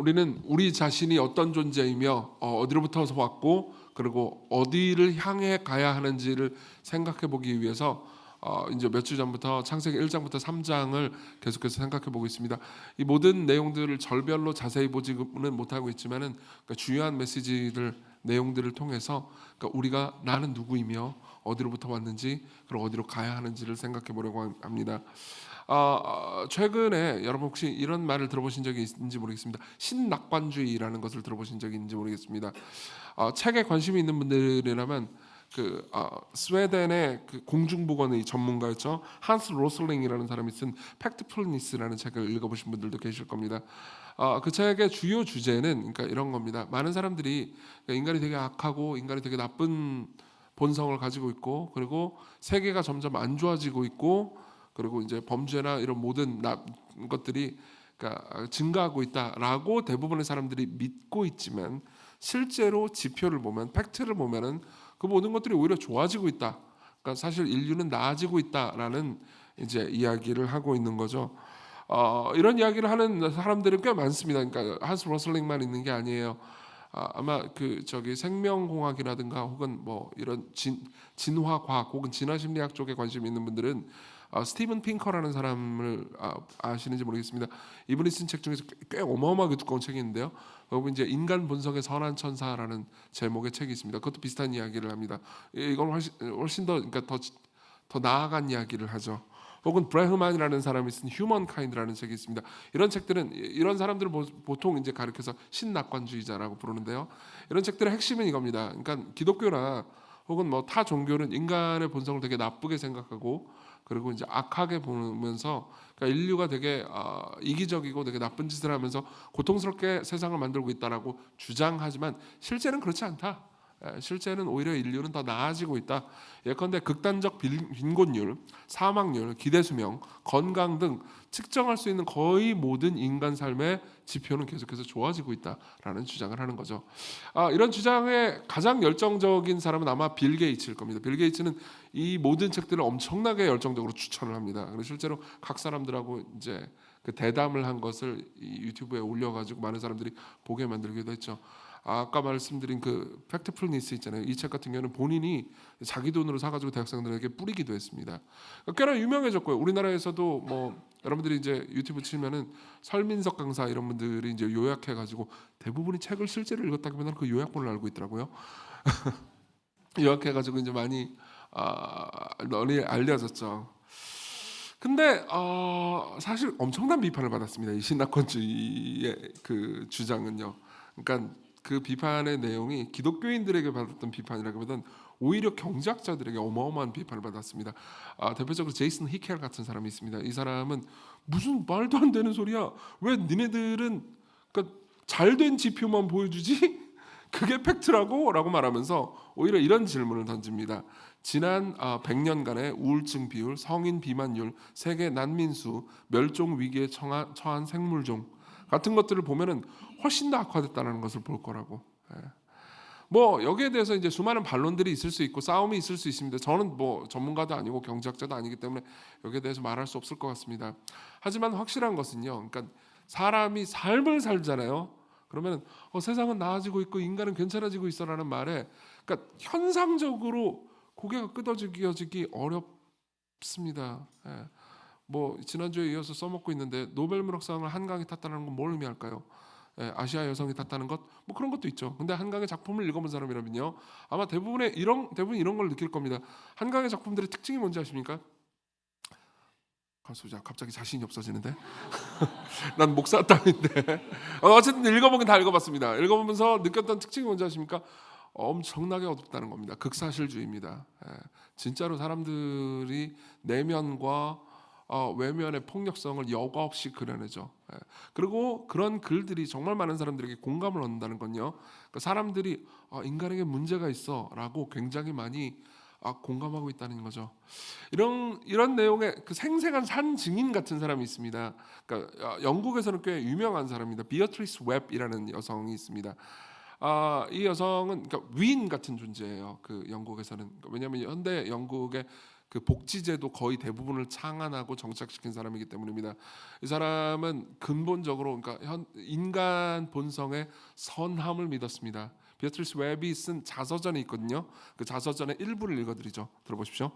우리는 우리 자신이 어떤 존재이며 어디로부터 왔고 그리고 어디를 향해 가야 하는지를 생각해 보기 위해서 이제 몇 주 전부터 창세기 1장부터 3장을 계속해서 생각해 보고 있습니다. 이 모든 내용들을 절별로 자세히 보지는 못하고 있지만은 그러니까 주요한 메시지들 내용들을 통해서 그러니까 우리가 나는 누구이며 어디로부터 왔는지 그리고 어디로 가야 하는지를 생각해 보려고 합니다. 최근에 여러분 혹시 이런 말을 들어보신 적이 있는지 모르겠습니다. 신낙관주의라는 것을 들어보신 적이 있는지 모르겠습니다. 책에 관심이 있는 분들이라면 스웨덴의 그 공중보건의 전문가였죠. 한스 로슬링이라는 사람이 쓴 팩트풀니스라는 책을 읽어보신 분들도 계실 겁니다. 그 책의 주요 주제는 그러니까 이런 겁니다. 많은 사람들이 그러니까 인간이 되게 악하고 인간이 되게 나쁜 본성을 가지고 있고 그리고 세계가 점점 안 좋아지고 있고 그리고 이제 범죄나 이런 모든 것들이 그러니까 증가하고 있다라고 대부분의 사람들이 믿고 있지만 실제로 지표를 보면 팩트를 보면은 그 모든 것들이 오히려 좋아지고 있다. 그러니까 사실 인류는 나아지고 있다라는 이제 이야기를 하고 있는 거죠. 이런 이야기를 하는 사람들은 꽤 많습니다. 그러니까 한스 로슬링만 있는 게 아니에요. 아마 그 저기 생명공학이라든가 혹은 뭐 이런 진화과학 혹은 진화심리학 쪽에 관심 있는 분들은 스티븐 핑커라는 사람을 아시는지 모르겠습니다. 이분이 쓴 책 중에서 꽤 어마어마하게 두꺼운 책이 있는데요. 여기 이제 인간 본성의 선한 천사라는 제목의 책이 있습니다. 그것도 비슷한 이야기를 합니다. 이건 훨씬 더 그러니까 더 나아간 이야기를 하죠. 혹은 브레흐만이라는 사람이 쓴 휴먼 카인드라는 책이 있습니다. 이런 책들은 이런 사람들을 보통 이제 가리켜서 신낙관주의자라고 부르는데요. 이런 책들의 핵심은 이겁니다. 그러니까 기독교나 혹은 뭐 타 종교는 인간의 본성을 되게 나쁘게 생각하고 그리고 이제 악하게 보면서 그러니까 인류가 되게 이기적이고 되게 나쁜 짓을 하면서 고통스럽게 세상을 만들고 있다라고 주장하지만 실제는 그렇지 않다. 실제는 오히려 인류는 더 나아지고 있다. 예컨대 극단적 빈곤율, 사망률, 기대수명, 건강 등 측정할 수 있는 거의 모든 인간 삶의 지표는 계속해서 좋아지고 있다라는 주장을 하는 거죠. 이런 주장에 가장 열정적인 사람은 아마 빌 게이츠일 겁니다. 빌 게이츠는 이 모든 책들을 엄청나게 열정적으로 추천을 합니다. 그래서 실제로 각 사람들하고 이제 그 대담을 한 것을 이 유튜브에 올려가지고 많은 사람들이 보게 만들기도 했죠. 아까 말씀드린 그 팩트풀니스 있잖아요. 이 책 같은 경우는 본인이 자기 돈으로 사가지고 대학생들에게 뿌리기도 했습니다. 꽤나 유명해졌고요. 우리나라에서도 뭐 여러분들이 이제 유튜브 치면은 설민석 강사 이런 분들이 이제 요약해가지고 대부분이 책을 실제로 읽었다기보다는 그 요약본을 알고 있더라고요. 요약해가지고 이제 많이 널리 알려졌죠. 근데 사실 엄청난 비판을 받았습니다. 이 신낙관주의의 그 주장은요. 그러니까 그 비판의 내용이 기독교인들에게 받았던 비판이라기보다는 오히려 경제학자들에게 어마어마한 비판을 받았습니다. 대표적으로 제이슨 히켈 같은 사람이 있습니다. 이 사람은 무슨 말도 안 되는 소리야. 왜 니네들은 그러니까 잘된 지표만 보여주지? 그게 팩트라고? 라고 말하면서 오히려 이런 질문을 던집니다. 지난 100년간의 우울증 비율, 성인 비만율, 세계 난민수, 멸종 위기에 처한 생물종 같은 것들을 보면은 훨씬 더 악화됐다는 것을 볼 거라고. 뭐 여기에 대해서 이제 수많은 반론들이 있을 수 있고 싸움이 있을 수 있습니다. 저는 뭐 전문가도 아니고 경제학자도 아니기 때문에 여기에 대해서 말할 수 없을 것 같습니다. 하지만 확실한 것은요. 그러니까 사람이 삶을 살잖아요. 그러면 세상은 나아지고 있고 인간은 괜찮아지고 있어라는 말에 그러니까 현상적으로 고개가 끄덕여지기 어렵습니다. 뭐 지난주에 이어서 써먹고 있는데 노벨 문학상을 한강이 탔다는 건 뭘 의미할까요? 아시아 여성이 탔다는 것, 뭐 그런 것도 있죠. 근데 한강의 작품을 읽어본 사람이라면요, 아마 대부분 이런 걸 느낄 겁니다. 한강의 작품들의 특징이 뭔지 아십니까? 갑자기 자신이 없어지는데. 난 목사 딸인데. 어쨌든 읽어보긴 다 읽어봤습니다. 읽어보면서 느꼈던 특징이 뭔지 아십니까? 엄청나게 어둡다는 겁니다. 극사실주의입니다. 진짜로 사람들이 내면과 외면의 폭력성을 여과 없이 그려내죠. 그리고 그런 글들이 정말 많은 사람들에게 공감을 얻는다는 건요. 그러니까 사람들이 인간에게 문제가 있어라고 굉장히 많이 공감하고 있다는 거죠. 이런 내용의 그 생생한 산 증인 같은 사람이 있습니다. 그러니까 영국에서는 꽤 유명한 사람입니다. 비어트리스 웹이라는 여성이 있습니다. 이 여성은 그러니까 위인 같은 존재예요. 그 영국에서는 왜냐하면 현대 영국의 그 복지제도 거의 대부분을 창안하고 정착시킨 사람이기 때문입니다. 이 사람은 근본적으로 그러니까 인간 본성의 선함을 믿었습니다. 비어트리스 웹이 쓴 자서전이 있거든요. 그 자서전의 일부를 읽어드리죠. 들어보십시오.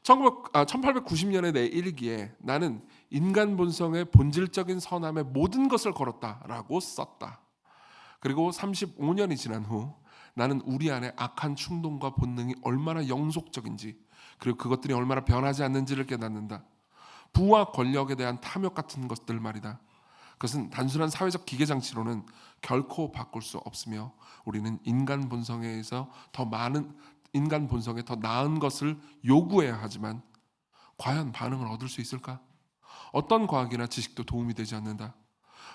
1890년에 내 일기에 나는 인간 본성의 본질적인 선함의 모든 것을 걸었다라고 썼다. 그리고 35년이 지난 후 나는 우리 안에 악한 충동과 본능이 얼마나 영속적인지 그리고 그것들이 얼마나 변하지 않는지를 깨닫는다. 부와 권력에 대한 탐욕 같은 것들 말이다. 그것은 단순한 사회적 기계장치로는 결코 바꿀 수 없으며 우리는 인간 본성에 더 나은 것을 요구해야 하지만 과연 반응을 얻을 수 있을까? 어떤 과학이나 지식도 도움이 되지 않는다.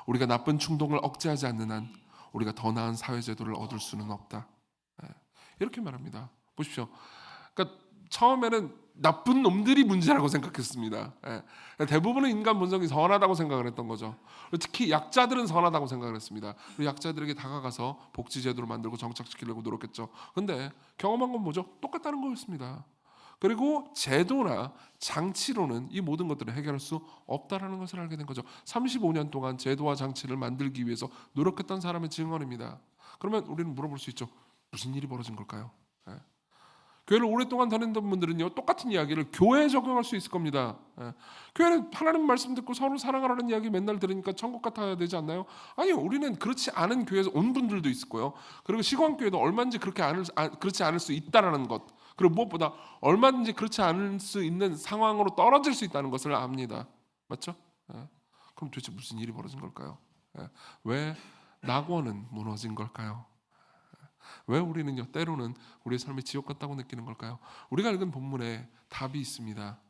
우리가 나쁜 충동을 억제하지 않는 한 우리가 더 나은 사회제도를 얻을 수는 없다. 이렇게 말합니다. 보십시오. 그러니까 처음에는 나쁜 놈들이 문제라고 생각했습니다. 대부분은 인간 본성이 선하다고 생각을 했던 거죠. 특히 약자들은 선하다고 생각을 했습니다. 약자들에게 다가가서 복지제도를 만들고 정착시키려고 노력했죠. 그런데 경험한 건 뭐죠? 똑같다는 거였습니다. 그리고 제도나 장치로는 이 모든 것들을 해결할 수 없다라는 것을 알게 된 거죠. 35년 동안 제도와 장치를 만들기 위해서 노력했던 사람의 증언입니다. 그러면 우리는 물어볼 수 있죠. 무슨 일이 벌어진 걸까요? 교회를 오랫동안 다니던 분들은요 똑같은 이야기를 교회에 적용할 수 있을 겁니다. 교회는 하나님 말씀 듣고 서로 사랑하라는 이야기 맨날 들으니까 천국 같아야 되지 않나요? 아니요, 우리는 그렇지 않은 교회에서 온 분들도 있을 거예요. 그리고 시공교회도 얼마든지 그렇지 않을 수 있다라는 것, 그리고 무엇보다 얼마든지 그렇지 않을 수 있는 상황으로 떨어질 수 있다는 것을 압니다. 맞죠? 그럼 도대체 무슨 일이 벌어진 걸까요? 왜 낙원은 무너진 걸까요? 왜 우리는요 때로는 우리의 삶이 지옥 같다고 느끼는 걸까요? 우리가 읽은 본문에 답이 있습니다.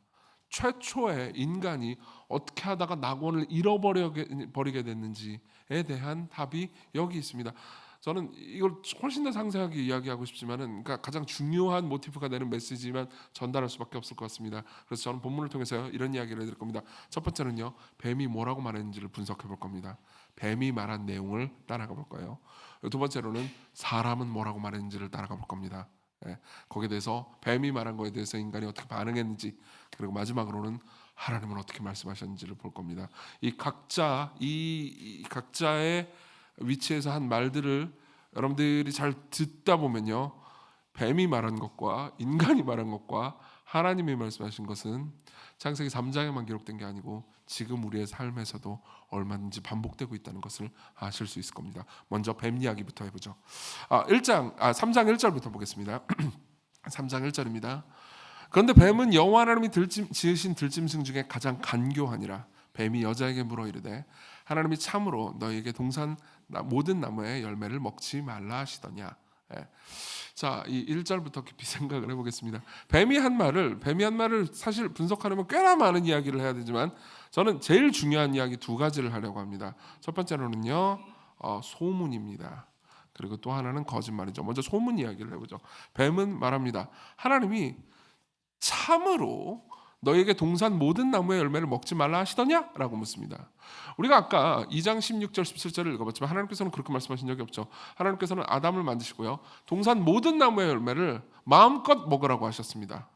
최초의 인간이 어떻게 하다가 낙원을 잃어버리게 됐는지에 대한 답이 여기 있습니다. 저는 이걸 훨씬 더 상세하게 이야기하고 싶지만은 그러니까 가장 중요한 모티프가 되는 메시지만 전달할 수밖에 없을 것 같습니다. 그래서 저는 본문을 통해서 이런 이야기를 해드릴 겁니다. 첫 번째는요, 뱀이 뭐라고 말했는지를 분석해 볼 겁니다. 뱀이 말한 내용을 따라가 볼 거예요. 두 번째로는 사람은 뭐라고 말했는지를 따라가 볼 겁니다. 거기에 대해서 뱀이 말한 거에 대해서 인간이 어떻게 반응했는지, 그리고 마지막으로는 하나님은 어떻게 말씀하셨는지를 볼 겁니다. 이 각자의 위치에서 한 말들을 여러분들이 잘 듣다 보면요, 뱀이 말한 것과 인간이 말한 것과 하나님이 말씀하신 것은 창세기 3장에만 기록된 게 아니고 지금 우리의 삶에서도 얼마든지 반복되고 있다는 것을 아실 수 있을 겁니다. 먼저 뱀 이야기부터 해보죠. 3장 1절부터 보겠습니다. 3장 1절입니다. 그런데 뱀은 여호와 하나님이 지으신 들짐승 중에 가장 간교하니라. 뱀이 여자에게 물어 이르되 하나님이 참으로 너희에게 동산 모든 나무의 열매를 먹지 말라 하시더냐. 자, 이 1절부터 깊이 생각을 해보겠습니다. 뱀이 한 말을 사실 분석하려면 꽤나 많은 이야기를 해야 되지만 저는 제일 중요한 이야기 두 가지를 하려고 합니다. 첫 번째로는요, 소문입니다. 그리고 또 하나는 거짓말이죠. 먼저 소문 이야기를 해보죠. 뱀은 말합니다. 하나님이 참으로 너에게 동산 모든 나무의 열매를 먹지 말라 하시더냐? 라고 묻습니다. 우리가 아까 2장 16절 17절을 읽어봤지만 하나님께서는 그렇게 말씀하신 적이 없죠. 하나님께서는 아담을 만드시고요, 동산 모든 나무의 열매를 마음껏 먹으라고 하셨습니다.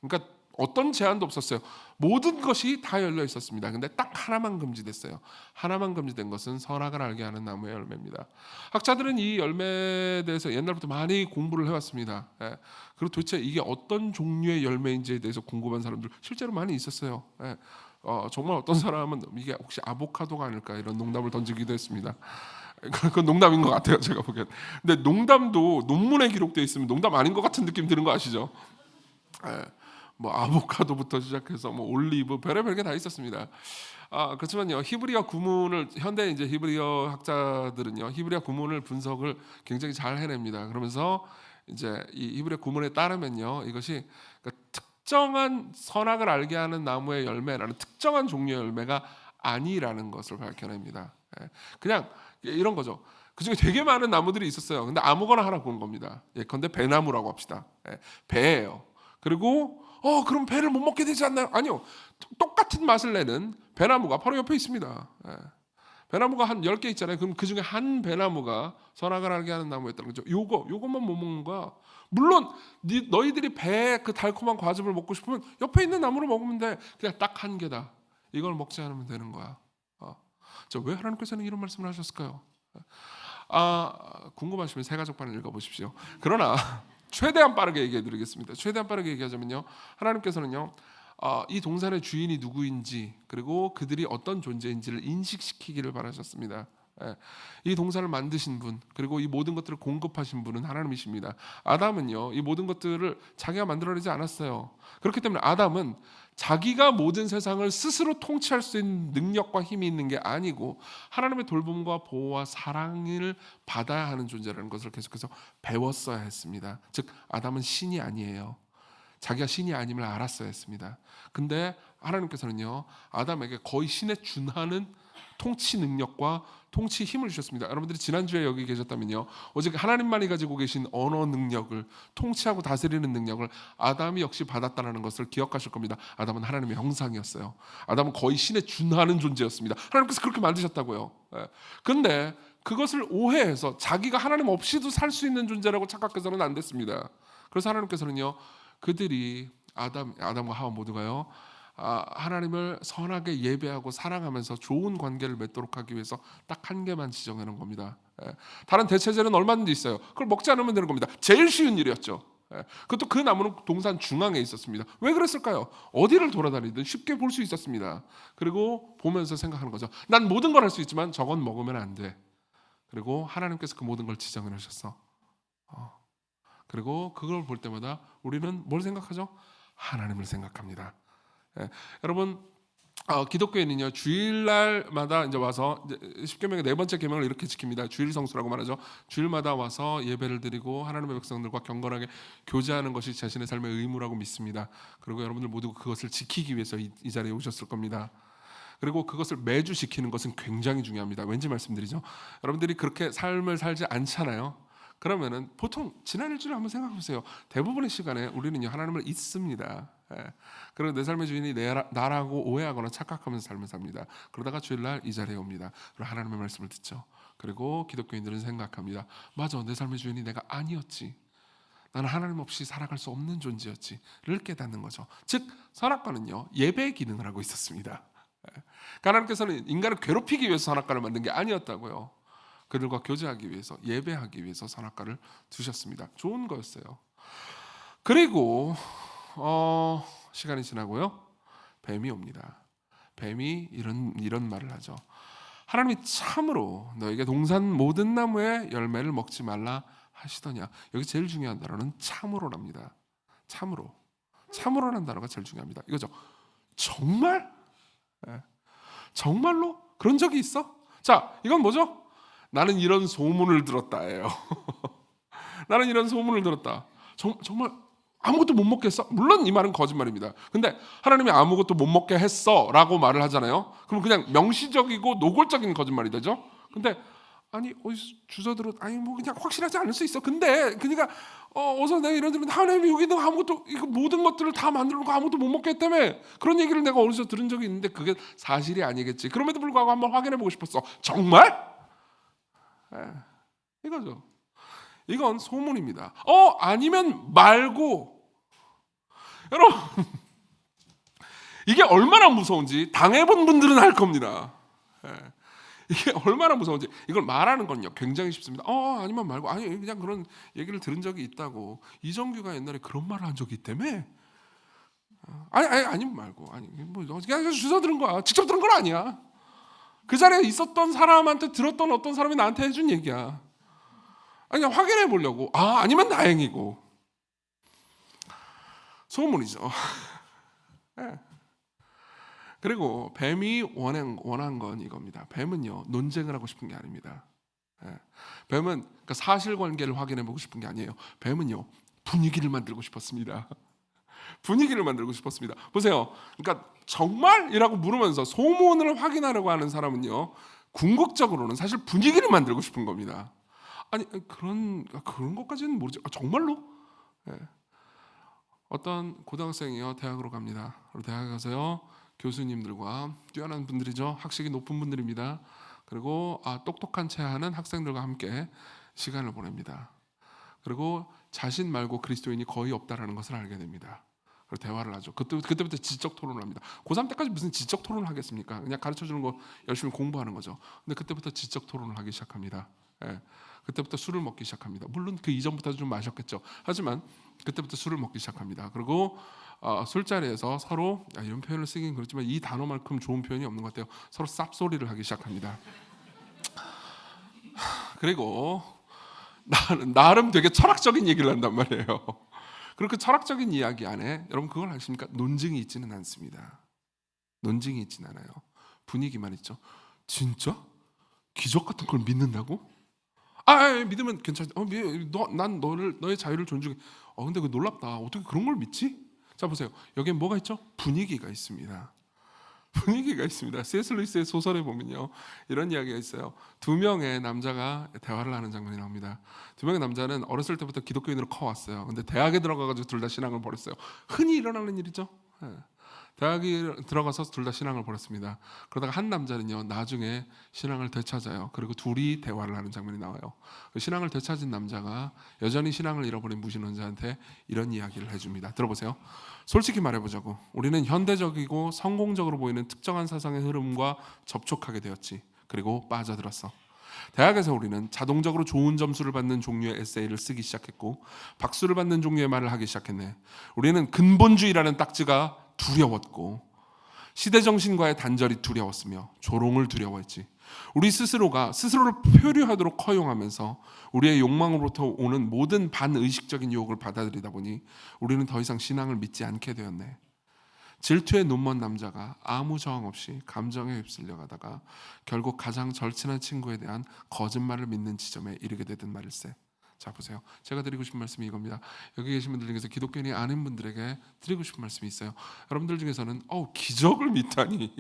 그러니까 어떤 제한도 없었어요. 모든 것이 다 열려 있었습니다. 근데 딱 하나만 금지됐어요. 하나만 금지된 것은 선악을 알게 하는 나무의 열매입니다. 학자들은 이 열매에 대해서 옛날부터 많이 공부를 해왔습니다. 그리고 도대체 이게 어떤 종류의 열매인지에 대해서 궁금한 사람들 실제로 많이 있었어요. 정말 어떤 사람은 이게 혹시 아보카도가 아닐까 이런 농담을 던지기도 했습니다. 그건 농담인 것 같아요, 제가 보기엔. 근데 농담도 논문에 기록되어 있으면 농담 아닌 것 같은 느낌 드는 거 아시죠? 뭐 아보카도부터 시작해서 뭐 올리브 별의별 게 다 있었습니다. 그렇지만요, 히브리어 구문을 현대 이제 히브리어 학자들은요 히브리어 구문을 분석을 굉장히 잘 해냅니다. 그러면서 이제 이 히브리어 구문에 따르면요, 이것이 그러니까 특정한 선악을 알게 하는 나무의 열매라는 특정한 종류의 열매가 아니라는 것을 밝혀냅니다. 그냥 이런 거죠. 그중에 되게 많은 나무들이 있었어요. 근데 아무거나 하나 고른 겁니다. 예컨대 배나무라고 합시다. 배예요. 그리고 그럼 배를 못 먹게 되지 않나요? 아니요. 똑같은 맛을 내는 배나무가 바로 옆에 있습니다. 배나무가 한 10개 있잖아요. 그럼 그중에 한 배나무가 선악을 알게 하는 나무였다는 거죠. 요것만 못 먹는 거야. 물론 너희들이 배에 그 달콤한 과즙을 먹고 싶으면 옆에 있는 나무를 먹으면 돼. 그냥 딱 한 개다. 이걸 먹지 않으면 되는 거야. 왜 하나님께서는 이런 말씀을 하셨을까요? 궁금하시면 세가족반을 읽어보십시오. 그러나 최대한 빠르게 얘기해드리겠습니다. 최대한 빠르게 얘기하자면요, 하나님께서는요, 이 동산의 주인이 누구인지 그리고 그들이 어떤 존재인지를 인식시키기를 바라셨습니다. 이 동산을 만드신 분, 그리고 이 모든 것들을 공급하신 분은 하나님이십니다. 아담은요, 이 모든 것들을 자기가 만들어내지 않았어요. 그렇기 때문에 아담은 자기가 모든 세상을 스스로 통치할 수 있는 능력과 힘이 있는 게 아니고 하나님의 돌봄과 보호와 사랑을 받아야 하는 존재라는 것을 계속해서 배웠어야 했습니다. 즉 아담은 신이 아니에요. 자기가 신이 아님을 알았어야 했습니다. 근데 하나님께서는요, 아담에게 거의 신에 준하는 통치 능력과 통치 힘을 주셨습니다. 여러분들이 지난주에 여기 계셨다면요, 오직 하나님만이 가지고 계신 언어 능력을, 통치하고 다스리는 능력을 아담이 역시 받았다는 것을 기억하실 겁니다. 아담은 하나님의 형상이었어요. 아담은 거의 신에 준하는 존재였습니다. 하나님께서 그렇게 만드셨다고요. 근데 그것을 오해해서 자기가 하나님 없이도 살 수 있는 존재라고 착각해서는 안 됐습니다. 그래서 하나님께서는요, 그들이 아담과 하와 모두가요, 하나님을 선하게 예배하고 사랑하면서 좋은 관계를 맺도록 하기 위해서 딱 한 개만 지정해 놓은 겁니다. 다른 대체제는 얼마든지 있어요. 그걸 먹지 않으면 되는 겁니다. 제일 쉬운 일이었죠. 그것도 그 나무는 동산 중앙에 있었습니다. 왜 그랬을까요? 어디를 돌아다니든 쉽게 볼 수 있었습니다. 그리고 보면서 생각하는 거죠. 난 모든 걸 할 수 있지만 저건 먹으면 안 돼. 그리고 하나님께서 그 모든 걸 지정해 놓으셨어. 그리고 그걸 볼 때마다 우리는 뭘 생각하죠? 하나님을 생각합니다. 여러분, 기독교인은요, 주일날마다 이제 와서 십계명의 네 번째 계명을 이렇게 지킵니다. 주일 성수라고 말하죠. 주일마다 와서 예배를 드리고 하나님의 백성들과 경건하게 교제하는 것이 자신의 삶의 의무라고 믿습니다. 그리고 여러분들 모두 그것을 지키기 위해서 이 자리에 오셨을 겁니다. 그리고 그것을 매주 지키는 것은 굉장히 중요합니다. 왠지 말씀드리죠. 여러분들이 그렇게 삶을 살지 않잖아요. 그러면은 보통 지난 일주일에 한번 생각해 보세요. 대부분의 시간에 우리는요, 하나님을 잊습니다. 그리고 내 삶의 주인이 나라고 오해하거나 착각하면서 삶을 삽니다. 그러다가 주일날 이 자리에 옵니다. 그리고 하나님의 말씀을 듣죠. 그리고 기독교인들은 생각합니다. 맞아, 내 삶의 주인이 내가 아니었지. 나는 하나님 없이 살아갈 수 없는 존재였지를 깨닫는 거죠. 즉 선악과는요, 예배의 기능을 하고 있었습니다. 하나님께서는 인간을 괴롭히기 위해서 선악과를 만든 게 아니었다고요. 그들과 교제하기 위해서, 예배하기 위해서 선악과를 두셨습니다. 좋은 거였어요. 그리고 시간이 지나고요, 뱀이 옵니다. 뱀이 이런 말을 하죠. 하나님이 참으로 너에게 동산 모든 나무의 열매를 먹지 말라 하시더냐. 여기 제일 중요한 단어는 참으로랍니다. 참으로라는 단어가 제일 중요합니다. 이거죠. 정말? 정말로? 그런 적이 있어? 자, 이건 뭐죠? 나는 이런 소문을 들었다예요. 나는 이런 소문을 들었다. 정말 아무것도 못 먹겠어? 물론 이 말은 거짓말입니다. 근데 하나님이 아무것도 못 먹게 했어 라고 말을 하잖아요. 그럼 그냥 명시적이고 노골적인 거짓말이 되죠. 근데 아니 어디서 주워 들어, 아니 뭐 그냥 확실하지 않을 수 있어. 근데 그러니까 어서 내가 이런 들으면 하나님이 여기는 아무것도, 이거 모든 것들을 다 만들어 놓고 아무것도 못 먹게 했다며. 그런 얘기를 내가 어디서 들은 적이 있는데 그게 사실이 아니겠지. 그럼에도 불구하고 한번 확인해 보고 싶었어. 정말? 이거죠. 이건 소문입니다. 아니면 말고. 여러분, 이게 얼마나 무서운지 당해본 분들은 알 겁니다. 이게 얼마나 무서운지. 이걸 말하는 건요, 굉장히 쉽습니다. 아니면 말고. 아니 그냥 그런 얘기를 들은 적이 있다고. 이정규가 옛날에 그런 말을 한 적이 있다며. 아니면 말고. 아니 뭐 그냥 주워 들은 거야. 직접 들은 건 아니야. 그 자리에 있었던 사람한테 들었던 어떤 사람이 나한테 해준 얘기야. 아니 그냥 확인해 보려고. 아니면 다행이고. 소문이죠. 그리고 뱀이 원한 건 이겁니다. 뱀은요, 논쟁을 하고 싶은 게 아닙니다. 뱀은 그러니까 사실관계를 확인해 보고 싶은 게 아니에요. 뱀은요, 분위기를 만들고 싶었습니다. 분위기를 만들고 싶었습니다. 보세요. 그러니까 정말이라고 물으면서 소문을 확인하려고 하는 사람은요, 궁극적으로는 사실 분위기를 만들고 싶은 겁니다. 아니 그런 것까지는 모르죠. 정말로? 어떤 고등학생이요, 대학으로 갑니다. 대학에 가서요, 교수님들과 뛰어난 분들이죠, 학식이 높은 분들입니다. 그리고 똑똑한 채 하는 학생들과 함께 시간을 보냅니다. 그리고 자신 말고 그리스도인이 거의 없다라는 것을 알게 됩니다. 그리고 대화를 하죠. 그때부터 지적 토론을 합니다. 고3 때까지 무슨 지적 토론을 하겠습니까? 그냥 가르쳐주는 거 열심히 공부하는 거죠. 근데 그때부터 지적 토론을 하기 시작합니다. 예. 그때부터 술을 먹기 시작합니다. 물론 그 이전부터 좀 마셨겠죠. 하지만 그때부터 술을 먹기 시작합니다. 그리고 술자리에서 서로 이런 표현을 쓰긴 그렇지만 이 단어만큼 좋은 표현이 없는 것 같아요. 서로 쌉소리를 하기 시작합니다. 그리고 나름 되게 철학적인 얘기를 한단 말이에요. 그리고 그 철학적인 이야기 안에 여러분 그걸 아십니까? 논증이 있지는 않습니다. 논증이 있지는 않아요. 분위기만 있죠. 진짜? 기적 같은 걸 믿는다고? 믿으면 괜찮아. 난 너의 자유를 존중해. 근데 그 놀랍다. 어떻게 그런 걸 믿지? 자 보세요. 여기에 뭐가 있죠? 분위기가 있습니다. 분위기가 있습니다. C.S. 루이스의 소설에 보면요 이런 이야기가 있어요. 두 명의 남자가 대화를 하는 장면이 나옵니다. 두 명의 남자는 어렸을 때부터 기독교인으로 커왔어요. 근데 대학에 들어가가지고 둘 다 신앙을 버렸어요. 흔히 일어나는 일이죠. 대학에 들어가서 둘 다 신앙을 버렸습니다. 그러다가 한 남자는요 나중에 신앙을 되찾아요. 그리고 둘이 대화를 하는 장면이 나와요. 그 신앙을 되찾은 남자가 여전히 신앙을 잃어버린 무신론자한테 이런 이야기를 해줍니다. 들어보세요. 솔직히 말해보자고. 우리는 현대적이고 성공적으로 보이는 특정한 사상의 흐름과 접촉하게 되었지. 그리고 빠져들었어. 대학에서 우리는 자동적으로 좋은 점수를 받는 종류의 에세이를 쓰기 시작했고 박수를 받는 종류의 말을 하기 시작했네. 우리는 근본주의라는 딱지가 두려웠고 시대정신과의 단절이 두려웠으며 조롱을 두려워했지. 우리 스스로가 스스로를 표류하도록 허용하면서 우리의 욕망으로부터 오는 모든 반의식적인 유혹을 받아들이다 보니 우리는 더 이상 신앙을 믿지 않게 되었네. 질투의 눈먼 남자가 아무 저항 없이 감정에 휩쓸려 가다가 결국 가장 절친한 친구에 대한 거짓말을 믿는 지점에 이르게 되던 말일세. 자 보세요. 제가 드리고 싶은 말씀이 이겁니다. 여기 계신 분들 중에서 기독교인이 아닌 분들에게 드리고 싶은 말씀이 있어요. 여러분들 중에서는 기적을 믿다니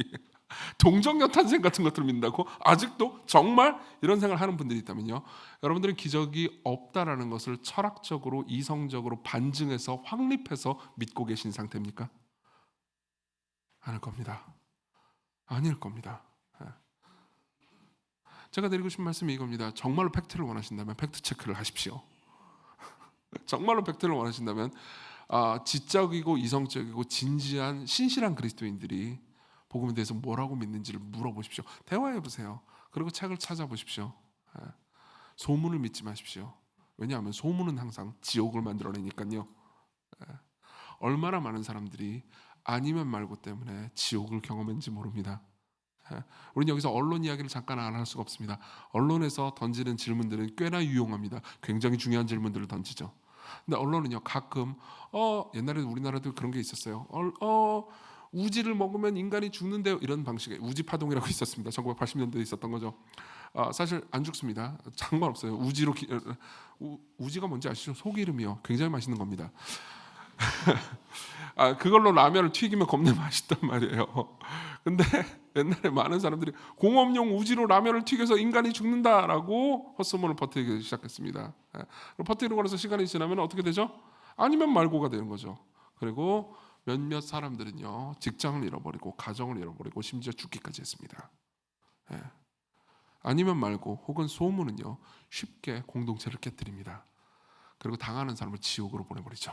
동정녀 탄생 같은 것들을 믿는다고 아직도 정말 이런 생각을 하는 분들이 있다면요. 여러분들은 기적이 없다라는 것을 철학적으로 이성적으로 반증해서 확립해서 믿고 계신 상태입니까? 아닐 겁니다. 아닐 겁니다. 제가 드리고 싶은 말씀이 이겁니다. 정말로 팩트를 원하신다면 팩트 체크를 하십시오. 정말로 팩트를 원하신다면 지적이고 이성적이고 진지한 신실한 그리스도인들이 복음에 대해서 뭐라고 믿는지를 물어보십시오. 대화해 보세요. 그리고 책을 찾아보십시오. 소문을 믿지 마십시오. 왜냐하면 소문은 항상 지옥을 만들어내니까요. 얼마나 많은 사람들이 아니면 말고 때문에 지옥을 경험했는지 모릅니다. 우리는 여기서 언론 이야기를 잠깐 안 할 수가 없습니다. 언론에서 던지는 질문들은 꽤나 유용합니다. 굉장히 중요한 질문들을 던지죠. 근데 언론은요 가끔 옛날에 우리나라도 그런 게 있었어요. 우지를 먹으면 인간이 죽는데요. 이런 방식의 우지 파동이라고 있었습니다. 1980년대에 있었던 거죠. 사실 안 죽습니다. 상관없어요. 우지가 뭔지 아시죠? 소기름이요. 굉장히 맛있는 겁니다. 그걸로 라면을 튀기면 겁나 맛있단 말이에요. 근데 옛날에 많은 사람들이 공업용 우지로 라면을 튀겨서 인간이 죽는다라고 헛소문을 퍼뜨리기 시작했습니다. 퍼뜨리고 나서 시간이 지나면 어떻게 되죠? 아니면 말고가 되는 거죠. 그리고 몇몇 사람들은요 직장을 잃어버리고 가정을 잃어버리고 심지어 죽기까지 했습니다. 아니면 말고 혹은 소문은요 쉽게 공동체를 깨뜨립니다. 그리고 당하는 사람을 지옥으로 보내버리죠.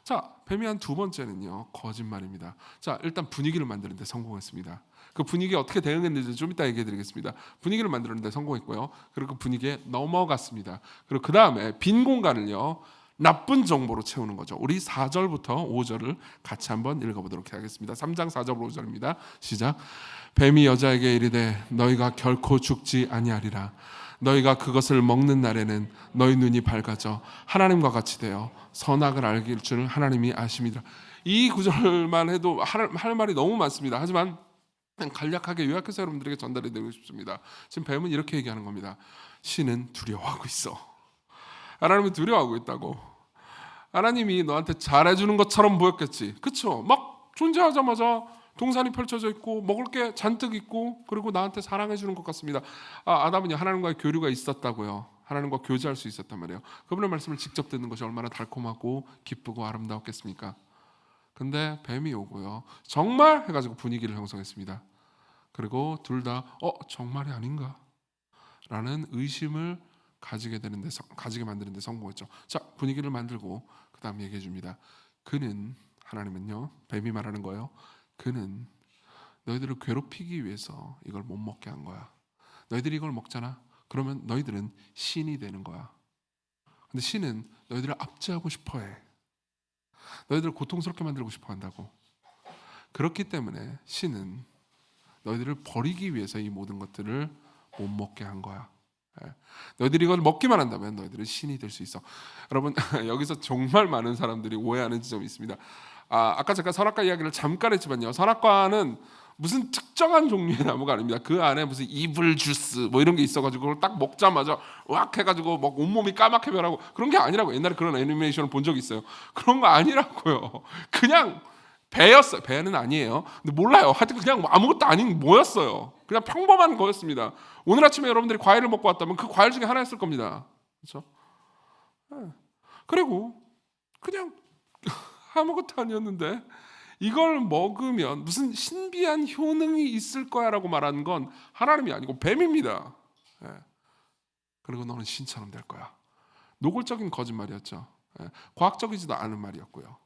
자, 뱀이 한 두 번째는요 거짓말입니다. 자, 일단 분위기를 만드는데 성공했습니다. 그 분위기에 어떻게 대응했는지 좀 이따 얘기해드리겠습니다. 분위기를 만드는데 성공했고요. 그리고 그 분위기에 넘어갔습니다. 그리고 그 다음에 빈 공간을요 나쁜 정보로 채우는 거죠. 우리 4절부터 5절을 같이 한번 읽어보도록 하겠습니다. 3장 4절 5절입니다. 시작. 뱀이 여자에게 이르되 너희가 결코 죽지 아니하리라. 너희가 그것을 먹는 날에는 너희 눈이 밝아져 하나님과 같이 되어 선악을 알게 줄 하나님이 아심이라. 이 구절만 해도 할 말이 너무 많습니다. 하지만 간략하게 요약해서 여러분들에게 전달해 드리고 싶습니다. 지금 뱀은 이렇게 얘기하는 겁니다. 신은 두려워하고 있어. 하나님은 두려워하고 있다고. 하나님이 너한테 잘해주는 것처럼 보였겠지. 그쵸? 막 존재하자마자 동산이 펼쳐져 있고 먹을 게 잔뜩 있고 그리고 나한테 사랑해주는 것 같습니다. 아담은요 하나님과의 교류가 있었다고요. 하나님과 교제할 수 있었단 말이에요. 그분의 말씀을 직접 듣는 것이 얼마나 달콤하고 기쁘고 아름다웠겠습니까? 근데 뱀이 오고요 정말 해가지고 분위기를 형성했습니다. 그리고 둘 다 정말이 아닌가? 라는 의심을 가지게 만드는데 성공했죠. 자, 분위기를 만들고 그 다음 얘기해 줍니다. 하나님은요, 뱀이 말하는 거예요. 그는 너희들을 괴롭히기 위해서 이걸 못 먹게 한 거야. 너희들이 이걸 먹잖아. 그러면 너희들은 신이 되는 거야. 근데 신은 너희들을 압제하고 싶어 해. 너희들을 고통스럽게 만들고 싶어 한다고. 그렇기 때문에 신은 너희들을 버리기 위해서 이 모든 것들을 못 먹게 한 거야. 너희들이 이걸 먹기만 한다면 너희들은 신이 될 수 있어. 여러분, 여기서 정말 많은 사람들이 오해하는 지점이 있습니다. 아까 제가 선악과 이야기를 잠깐 했지만요, 선악과는 무슨 특정한 종류의 나무가 아닙니다. 그 안에 무슨 이블 주스 뭐 이런 게 있어가지고 그걸 딱 먹자마자 왁 해가지고 막 온몸이 까맣게 변하고 그런 게 아니라고. 옛날에 그런 애니메이션을 본 적이 있어요. 그런 거 아니라고요. 그냥 배였어요. 배는 아니에요. 근데 몰라요. 하여튼 그냥 아무것도 아닌 뭐였어요. 그냥 평범한 거였습니다. 오늘 아침에 여러분들이 과일을 먹고 왔다면 그 과일 중에 하나였을 겁니다. 그렇죠? 그리고 그냥 아무것도 아니었는데 이걸 먹으면 무슨 신비한 효능이 있을 거야라고 말하는 건 하나님이 아니고 뱀입니다. 그리고 너는 신처럼 될 거야. 노골적인 거짓말이었죠. 과학적이지도 않은 말이었고요.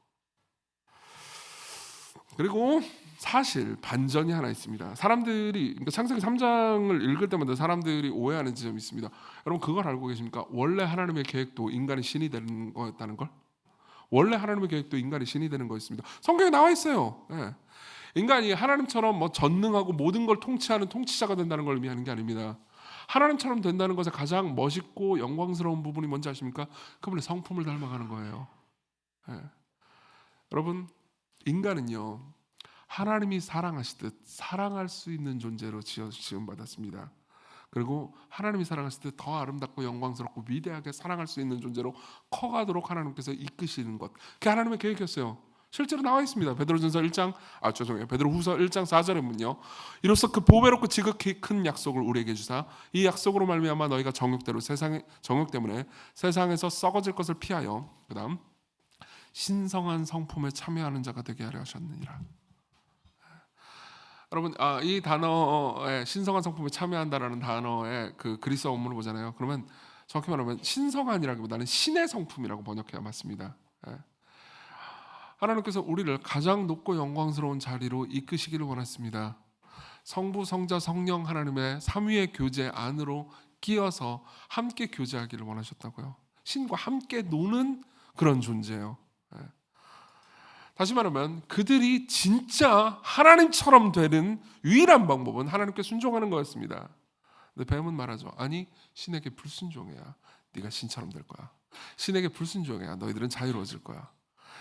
그리고 사실 반전이 하나 있습니다. 사람들이 창세기 3장을 읽을 때마다 사람들이 오해하는 지점이 있습니다. 여러분, 그걸 알고 계십니까? 원래 하나님의 계획도 인간이 신이 되는 거였다는 걸? 원래 하나님의 계획도 인간이 신이 되는 거였습니다. 성경에 나와 있어요. 인간이 하나님처럼 뭐 전능하고 모든 걸 통치하는 통치자가 된다는 걸 의미하는 게 아닙니다. 하나님처럼 된다는 것의 가장 멋있고 영광스러운 부분이 뭔지 아십니까? 그분의 성품을 닮아가는 거예요. 여러분, 인간은요, 하나님이 사랑하시듯 사랑할 수 있는 존재로 지음받았습니다. 그리고 하나님이 사랑하실 때 더 아름답고 영광스럽고 위대하게 사랑할 수 있는 존재로 커가도록 하나님께서 이끄시는 것, 그게 하나님의 계획이었어요. 실제로 나와 있습니다. 베드로후서 1장 4절에 보면요, 이로써 그 보배롭고 지극히 큰 약속을 우리에게 주사 이 약속으로 말미암아 너희가 정욕 때문에 세상에서 썩어질 것을 피하여 그다음 신성한 성품에 참여하는 자가 되게 하려 하셨느니라. 여러분, 이 단어에 신성한 성품에 참여한다라는 단어의 그 그리스어 원문을 보잖아요. 그러면 정확히 말하면 신성한이라기보다는 신의 성품이라고 번역해야 맞습니다. 하나님께서 우리를 가장 높고 영광스러운 자리로 이끄시기를 원했습니다. 성부, 성자, 성령 하나님의 삼위의 교제 안으로 끼어서 함께 교제하기를 원하셨다고요. 신과 함께 노는 그런 존재예요. 다시 말하면 그들이 진짜 하나님처럼 되는 유일한 방법은 하나님께 순종하는 거였습니다. 근데 뱀은 말하죠. 아니, 신에게 불순종해야 네가 신처럼 될 거야. 신에게 불순종해야 너희들은 자유로워질 거야.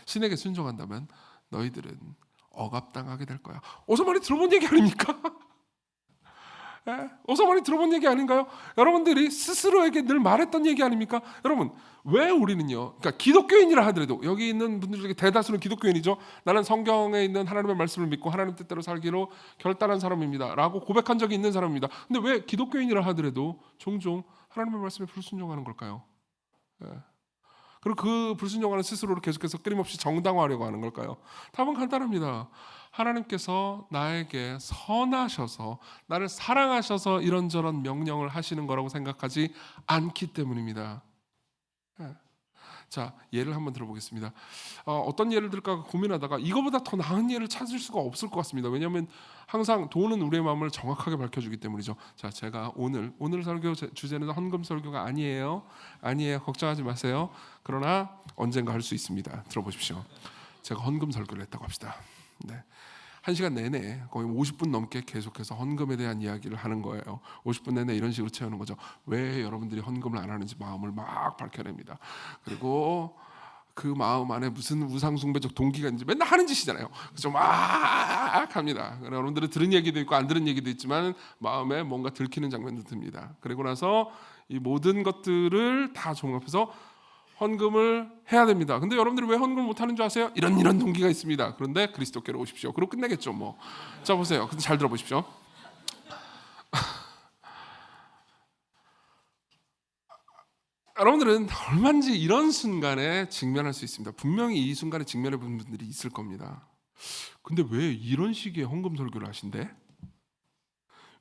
신에게 순종한다면 너희들은 억압당하게 될 거야. 어서 많이 들어본 얘기 아닙니까? 어서 많이 들어본 얘기 아닌가요? 여러분들이 스스로에게 늘 말했던 얘기 아닙니까? 여러분, 왜 우리는요, 그러니까 기독교인이라 하더라도 여기 있는 분들 중에 대다수는 기독교인이죠. 나는 성경에 있는 하나님의 말씀을 믿고 하나님 뜻대로 살기로 결단한 사람입니다 라고 고백한 적이 있는 사람입니다. 근데 왜 기독교인이라 하더라도 종종 하나님의 말씀에 불순종하는 걸까요? 그리고 그 불순종하는 스스로를 계속해서 끊임없이 정당화하려고 하는 걸까요? 답은 간단합니다. 하나님께서 나에게 선하셔서 나를 사랑하셔서 이런저런 명령을 하시는 거라고 생각하지 않기 때문입니다. 자, 예를 한번 들어보겠습니다. 어떤 예를 들까 고민하다가 이거보다 더 나은 예를 찾을 수가 없을 것 같습니다. 왜냐하면 항상 돈은 우리의 마음을 정확하게 밝혀주기 때문이죠. 자, 제가 오늘 설교 주제는 헌금 설교가 아니에요. 걱정하지 마세요. 그러나 언젠가 할 수 있습니다. 들어보십시오. 제가 헌금 설교를 했다고 합시다. 네. 1시간 내내 거의 50분 넘게 계속해서 헌금에 대한 이야기를 하는 거예요. 50분 내내 이런 식으로 채우는 거죠. 왜 여러분들이 헌금을 안 하는지 마음을 막 밝혀냅니다. 그리고 그 마음 안에 무슨 우상숭배적 동기가 있는지 맨날 하는 짓이잖아요. 그래서 막 합니다. 여러분들은 들은 얘기도 있고 안 들은 얘기도 있지만 마음에 뭔가 들키는 장면도 듭니다. 그리고 나서 이 모든 것들을 다 종합해서 헌금을 해야 됩니다. 근데 여러분들이 왜 헌금을 못하는 줄 아세요? 이런 동기가 있습니다. 그런데 그리스도께로 오십시오. 그리고 끝내겠죠 뭐. 자, 보세요. 근데 잘 들어보십시오. 여러분들은 얼마든지 이런 순간에 직면할 수 있습니다. 분명히 이 순간에 직면해 본 분들이 있을 겁니다. 근데 왜 이런 식의 헌금 설교를 하신대?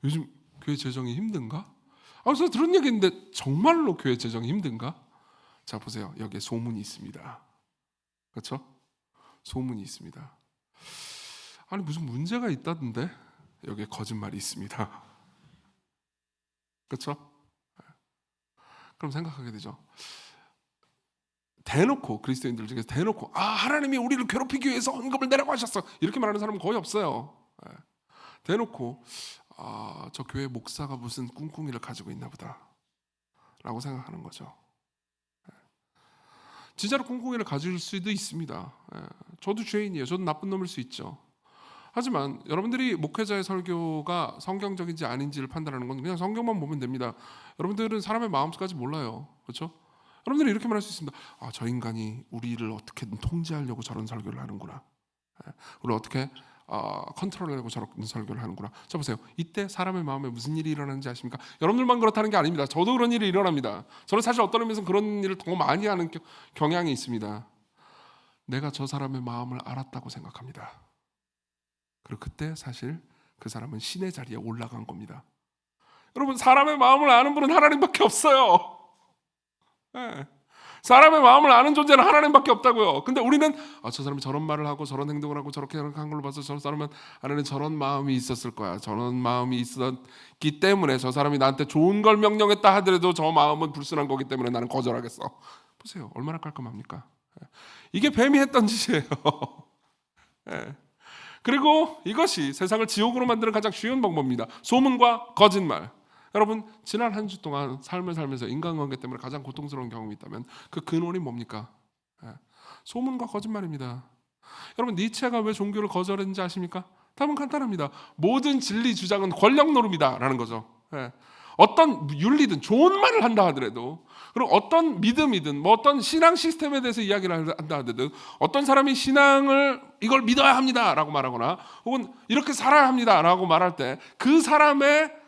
요즘 교회 재정이 힘든가? 그래서 들은 얘기인데 정말로 교회 재정이 힘든가? 자 보세요. 여기에 소문이 있습니다. 그렇죠? 소문이 있습니다. 아니 무슨 문제가 있다던데 여기에 거짓말이 있습니다. 그렇죠? 그럼 생각하게 되죠. 대놓고 그리스도인들 중에서 대놓고 하나님이 우리를 괴롭히기 위해서 헌금을 내라고 하셨어 이렇게 말하는 사람은 거의 없어요. 대놓고 저 교회 목사가 무슨 꿍꿍이를 가지고 있나 보다 라고 생각하는 거죠. 진짜로 꿍꿍이를 가질 수도 있습니다. 저도 죄인이에요. 저도 나쁜 놈일 수 있죠. 하지만 여러분들이 목회자의 설교가 성경적인지 아닌지를 판단하는 건 그냥 성경만 보면 됩니다. 여러분들은 사람의 마음까지 몰라요. 그렇죠? 여러분들이 이렇게 말할 수 있습니다. 저 인간이 우리를 어떻게든 통제하려고 저런 설교를 하는구나. 우리를 어떻게 컨트롤하려고 저런 설교를 하는구나. 자 보세요. 이때 사람의 마음에 무슨 일이 일어나는지 아십니까? 여러분들만 그렇다는 게 아닙니다. 저도 그런 일이 일어납니다. 저는 사실 어떤 의미에서 그런 일을 더 많이 하는 경향이 있습니다. 내가 저 사람의 마음을 알았다고 생각합니다. 그리고 그때 사실 그 사람은 신의 자리에 올라간 겁니다. 여러분 사람의 마음을 아는 분은 하나님밖에 없어요. 사람의 마음을 아는 존재는 하나님밖에 없다고요. 근데 우리는 저 사람이 저런 말을 하고 저런 행동을 하고 저렇게 한 걸로 봐서 저 사람은 안에는 저런 마음이 있었을 거야. 저런 마음이 있었기 때문에 저 사람이 나한테 좋은 걸 명령했다 하더라도 저 마음은 불순한 거기 때문에 나는 거절하겠어. 보세요. 얼마나 깔끔합니까? 이게 뱀이 했던 짓이에요. 그리고 이것이 세상을 지옥으로 만드는 가장 쉬운 방법입니다. 소문과 거짓말. 여러분 지난 한 주 동안 삶을 살면서 인간관계 때문에 가장 고통스러운 경험이 있다면 그 근원이 뭡니까? 소문과 거짓말입니다. 여러분 니체가 왜 종교를 거절했는지 아십니까? 답은 간단합니다. 모든 진리 주장은 권력 노름이다 라는 거죠. 어떤 윤리든 좋은 말을 한다 하더라도 그리고 어떤 믿음이든 뭐 어떤 신앙 시스템에 대해서 이야기를 한다 하더라도 어떤 사람이 신앙을 이걸 믿어야 합니다 라고 말하거나 혹은 이렇게 살아야 합니다 라고 말할 때 그 사람의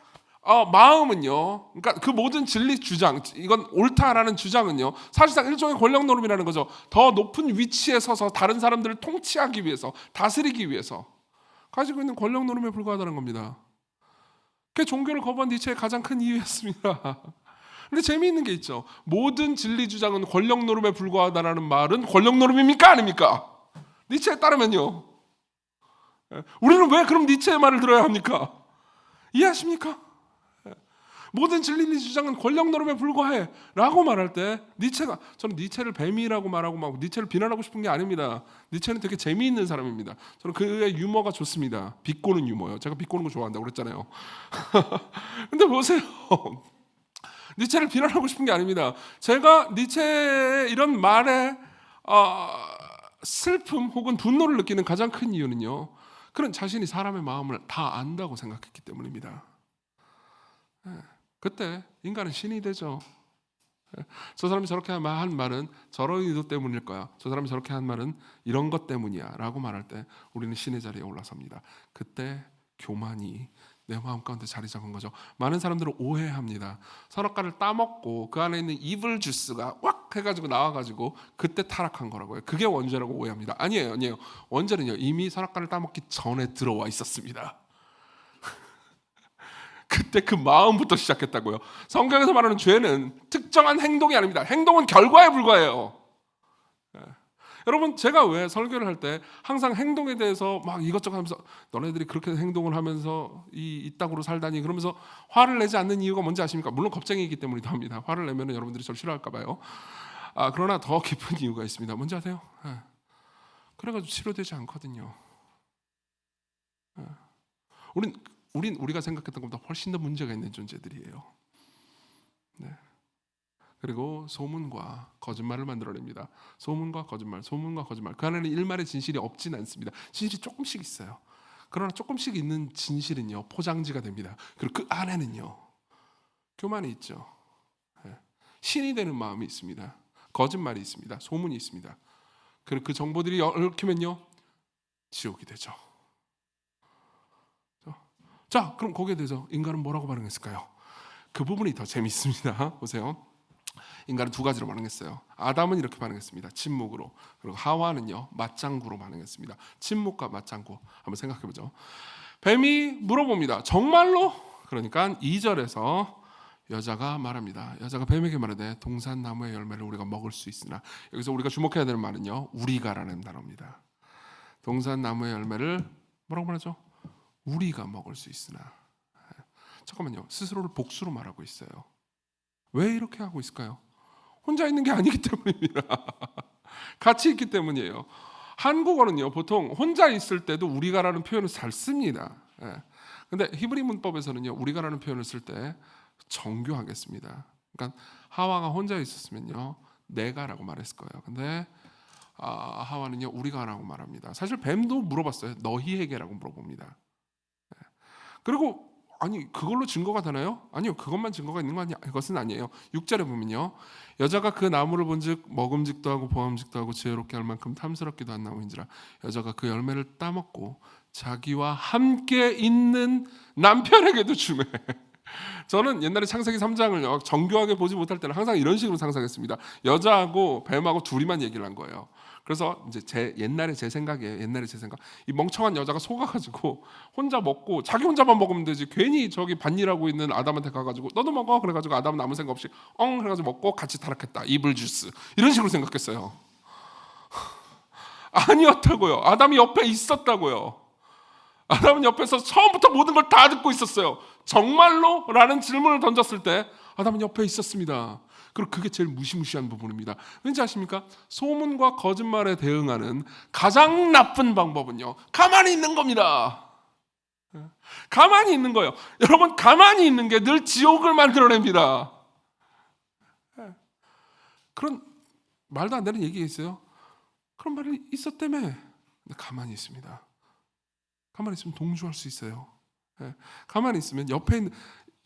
마음은요, 그러니까 그 모든 진리 주장, 이건 옳다라는 주장은요, 사실상 일종의 권력 노름이라는 거죠. 더 높은 위치에 서서 다른 사람들을 통치하기 위해서, 다스리기 위해서 가지고 있는 권력 노름에 불과하다는 겁니다. 그게 종교를 거부한 니체의 가장 큰 이유였습니다. 근데 재미있는 게 있죠. 모든 진리 주장은 권력 노름에 불과하다라는 말은 권력 노름입니까? 아닙니까? 니체에 따르면요. 우리는 왜 그럼 니체의 말을 들어야 합니까? 이해하십니까? 모든 진리 주장은 권력 노름에 불과해 라고 말할 때 니체가 저는 니체를 뱀이라고 말하고 막 니체를 비난하고 싶은 게 아닙니다. 니체는 되게 재미있는 사람입니다. 저는 그의 유머가 좋습니다. 비꼬는 유머요. 제가 비꼬는 거 좋아한다고 그랬잖아요. 근데 보세요. 니체를 비난하고 싶은 게 아닙니다. 제가 니체의 이런 말에 슬픔 혹은 분노를 느끼는 가장 큰 이유는요. 그런 자신이 사람의 마음을 다 안다고 생각했기 때문입니다. 그때 인간은 신이 되죠. 저 사람이 저렇게 한 말은 저런 의도 때문일 거야. 저 사람이 저렇게 한 말은 이런 것 때문이야 라고 말할 때 우리는 신의 자리에 올라섭니다. 그때 교만이 내 마음 가운데 자리 잡은 거죠. 많은 사람들은 오해합니다. 선악과를 따먹고 그 안에 있는 이블 주스가 왁 해가지고 나와가지고 그때 타락한 거라고요. 그게 원죄라고 오해합니다. 아니에요. 원죄는요 이미 선악과를 따먹기 전에 들어와 있었습니다. 그때 그 마음부터 시작했다고요. 성경에서 말하는 죄는 특정한 행동이 아닙니다. 행동은 결과에 불과해요. 여러분 제가 왜 설교를 할 때 항상 행동에 대해서 막 이것저것 하면서 너네들이 그렇게 행동을 하면서 이따구로 살다니 그러면서 화를 내지 않는 이유가 뭔지 아십니까? 물론 겁쟁이이기 때문이기도 합니다. 화를 내면 여러분들이 저를 싫어할까 봐요. 그러나 더 깊은 이유가 있습니다. 뭔지 아세요? 그래가지고 치료되지 않거든요. 우리가 생각했던 것보다 훨씬 더 문제가 있는 존재들이에요. 네. 그리고 소문과 거짓말을 만들어냅니다. 소문과 거짓말. 그 안에는 일말의 진실이 없진 않습니다. 진실이 조금씩 있어요. 그러나 조금씩 있는 진실은요 포장지가 됩니다. 그리고 그 안에는요 교만이 있죠. 신이 되는 마음이 있습니다. 거짓말이 있습니다. 소문이 있습니다. 그리고 그 정보들이 얽히면요 지옥이 되죠. 자, 그럼 거기에 대해서 인간은 뭐라고 반응했을까요? 그 부분이 더 재밌습니다. 보세요. 인간은 두 가지로 반응했어요. 아담은 이렇게 반응했습니다. 침묵으로. 그리고 하와는요 맞장구로 반응했습니다. 침묵과 맞장구. 한번 생각해보죠. 뱀이 물어봅니다. 정말로 그러니까 2절에서 여자가 말합니다. 여자가 뱀에게 말하되 동산 나무의 열매를 우리가 먹을 수 있으나, 여기서 우리가 주목해야 될 말은요, 우리가라는 단어입니다. 동산 나무의 열매를 뭐라고 말하죠? 우리가 먹을 수 있으나. 잠깐만요, 스스로를 복수로 말하고 있어요. 왜 이렇게 하고 있을까요? 혼자 있는 게 아니기 때문입니다. 같이 있기 때문이에요. 한국어는요, 보통 혼자 있을 때도 우리가라는 표현을 잘 씁니다. 근데 히브리 문법에서는요, 우리가라는 표현을 쓸 때 정교하겠습니다. 그러니까 하와가 혼자 있었으면요, 내가라고 말했을 거예요. 근데 하와는요, 우리가라고 말합니다. 사실 뱀도 물어봤어요. 너희에게라고 물어봅니다. 그리고 아니, 그걸로 증거가 되나요? 아니요, 그것만 증거가 있는 거 아니야? 그것은 아니에요. 6절에 보면요, 여자가 그 나무를 본즉 먹음직도 하고 보암직도 하고 지혜롭게 할 만큼 탐스럽기도 한 나무인지라 여자가 그 열매를 따먹고 자기와 함께 있는 남편에게도 주매. 저는 옛날에 창세기 3장을 정교하게 보지 못할 때는 항상 이런 식으로 상상했습니다. 여자하고 뱀하고 둘이만 얘기를 한 거예요. 그래서 이제 옛날에 제 생각, 이 멍청한 여자가 속아가지고 혼자 먹고 자기 혼자만 먹으면 되지, 괜히 저기 밭일하고 있는 아담한테 가가지고 너도 먹어, 그래가지고 아담은 아무 생각 없이 그래가지고 먹고 같이 타락했다, 이불 주스, 이런 식으로 생각했어요. 아니었다고요. 아담이 옆에 있었다고요. 아담은 옆에서 처음부터 모든 걸 다 듣고 있었어요. 정말로? 라는 질문을 던졌을 때 아담은 옆에 있었습니다. 그리고 그게 제일 무시무시한 부분입니다. 왠지 아십니까? 소문과 거짓말에 대응하는 가장 나쁜 방법은요, 가만히 있는 겁니다. 가만히 있는 거예요. 여러분, 가만히 있는 게 늘 지옥을 만들어냅니다. 그런 말도 안 되는 얘기가 있어요. 그런 말이 있었다며. 근데 가만히 있습니다. 가만히 있으면 동조할 수 있어요. 가만히 있으면 옆에 있는,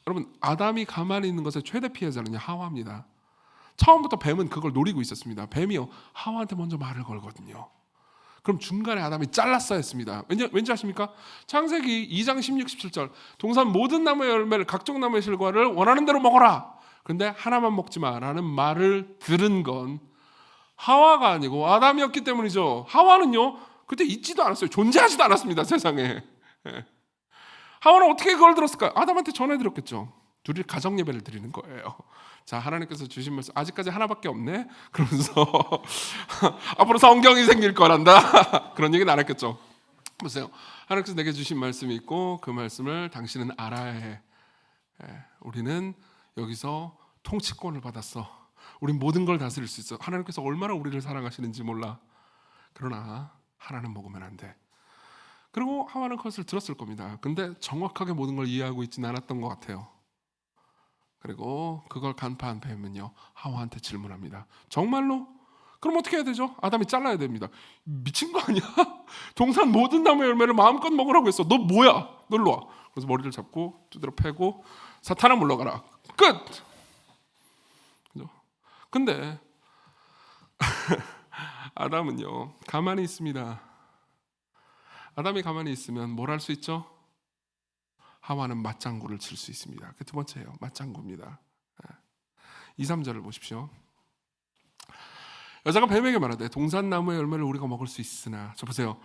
여러분, 아담이 가만히 있는 것의 최대 피해자는요, 하와입니다. 처음부터 뱀은 그걸 노리고 있었습니다. 뱀이요, 하와한테 먼저 말을 걸거든요. 그럼 중간에 아담이 잘랐어야 했습니다. 왠지 아십니까? 창세기 2장 16, 17절 동산 모든 나무의 열매를 각종 나무의 실과를 원하는 대로 먹어라, 근데 하나만 먹지 마라는 말을 들은 건 하와가 아니고 아담이었기 때문이죠. 하와는요, 그때 있지도 않았어요. 존재하지도 않았습니다, 세상에. 하와는 어떻게 그걸 들었을까요? 아담한테 전해드렸겠죠. 둘이 가정 예배를 드리는 거예요. 자, 하나님께서 주신 말씀 아직까지 하나밖에 없네, 그러면서 앞으로 성경이 생길 거란다, 그런 얘기는 안 했겠죠. 보세요, 하나님께서 내게 주신 말씀이 있고 그 말씀을 당신은 알아야 해. 우리는 여기서 통치권을 받았어. 우린 모든 걸 다스릴 수 있어. 하나님께서 얼마나 우리를 사랑하시는지 몰라. 그러나 하나는 먹으면 안 돼. 그리고 하와는 그것을 들었을 겁니다. 근데 정확하게 모든 걸 이해하고 있지는 않았던 것 같아요. 그리고 그걸 간파한 뱀은요, 하와한테 질문합니다. 정말로? 그럼 어떻게 해야 되죠? 아담이 잘라야 됩니다. 미친 거 아니야? 동산 모든 나무의 열매를 마음껏 먹으라고 했어. 너 뭐야? 너 일로 와. 그래서 머리를 잡고 두드려 패고 사탄아 물러가라. 끝! 그죠? 근데 아담은요, 가만히 있습니다. 아담이 가만히 있으면 뭘 할 수 있죠? 하와는 맞장구를 칠 수 있습니다. 그 두 번째예요. 맞장구입니다. 2, 3절을 보십시오. 여자가 뱀에게 말하되 동산나무의 열매를 우리가 먹을 수 있으나. 저 보세요.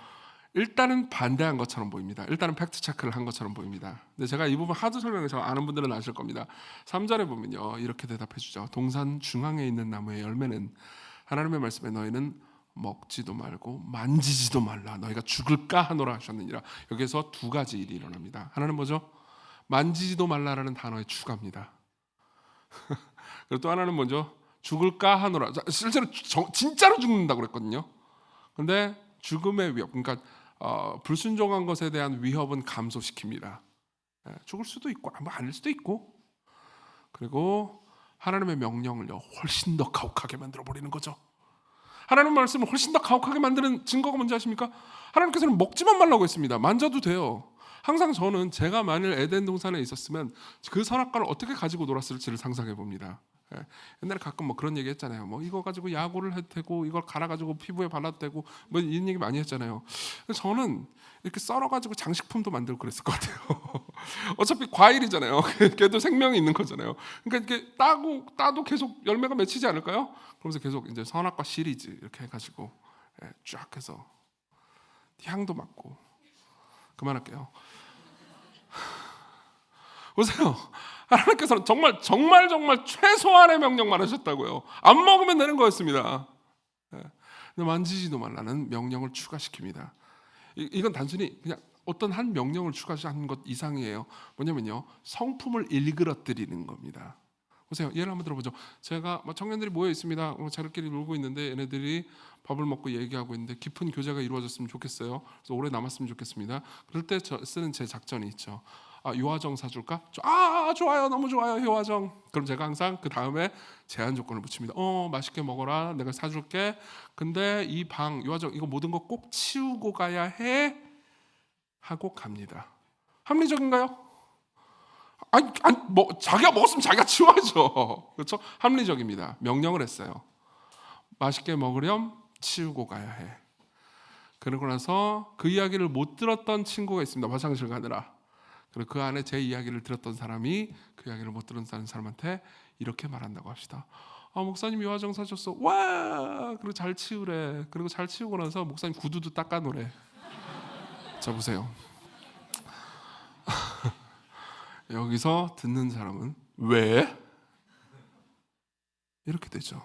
일단은 반대한 것처럼 보입니다. 일단은 팩트 체크를 한 것처럼 보입니다. 근데 제가 이 부분 하도 설명해서 아는 분들은 아실 겁니다. 3절에 보면요, 이렇게 대답해 주죠. 동산 중앙에 있는 나무의 열매는 하나님의 말씀에 너희는 먹지도 말고 만지지도 말라, 너희가 죽을까 하노라 하셨느니라. 여기서 두 가지 일이 일어납니다. 하나는 뭐죠? 만지지도 말라라는 단어의 추가입니다. 그리고 또 하나는 뭐죠? 죽을까 하노라. 실제로 진짜로 죽는다고 그랬거든요. 근데 죽음의 위협, 그러니까 불순종한 것에 대한 위협은 감소시킵니다. 죽을 수도 있고 아닐 수도 있고. 그리고 하나님의 명령을요, 훨씬 더 가혹하게 만들어 버리는 거죠. 하나님 말씀을 훨씬 더 가혹하게 만드는 증거가 뭔지 아십니까? 하나님께서는 먹지만 말라고 했습니다. 만져도 돼요. 항상 저는 제가 만일 에덴 동산에 있었으면 그 선악과를 어떻게 가지고 놀았을지를 상상해 봅니다. 옛날에 가끔 뭐 그런 얘기 했잖아요. 뭐 이거 가지고 야구를 해도 되고 이걸 갈아가지고 피부에 발라도 되고 뭐 이런 얘기 많이 했잖아요. 저는 이렇게 썰어가지고 장식품도 만들고 그랬을 것 같아요. 어차피 과일이잖아요. 걔도 생명이 있는 거잖아요. 그러니까 이렇게 따도 계속 열매가 맺히지 않을까요? 그러면서 계속 이제 선악과 시리즈 이렇게 해가지고 쫙 해서 향도 맡고. 그만할게요. 보세요. 하나님께서는 정말 최소한의 명령만 하셨다고요. 안 먹으면 되는 거였습니다. 근데 만지지도 말라는 명령을 추가시킵니다. 이건 단순히 그냥 어떤 한 명령을 추가한 것 이상이에요. 뭐냐면요, 성품을 일그러뜨리는 겁니다. 보세요. 예를 한번 들어보죠. 제가 청년들이 모여 있습니다. 자기끼리 놀고 있는데 얘네들이 밥을 먹고 얘기하고 있는데 깊은 교제가 이루어졌으면 좋겠어요. 그래서 오래 남았으면 좋겠습니다. 그럴 때 쓰는 제 작전이 있죠. 요화정 사줄까? 좋아요, 너무 좋아요, 요화정. 그럼 제가 항상 그 다음에 제한 조건을 붙입니다. 맛있게 먹어라, 내가 사줄게. 근데 이 방 요화정 이거 모든 거 꼭 치우고 가야 해 하고 갑니다. 합리적인가요? 아니, 자기가 먹었으면 자기가 치워야죠. 그렇죠? 합리적입니다. 명령을 했어요. 맛있게 먹으렴, 치우고 가야 해. 그러고 나서 그 이야기를 못 들었던 친구가 있습니다. 화장실 가느라. 그리고 그 안에 제 이야기를 들었던 사람이 그 이야기를 못 들었던 사람한테 이렇게 말한다고 합시다. 목사님 요화정 사줬어. 와! 그리고 잘 치우래. 그리고 잘 치우고 나서 목사님 구두도 닦아놓으래. 자, 보세요. 여기서 듣는 사람은 왜? 이렇게 되죠.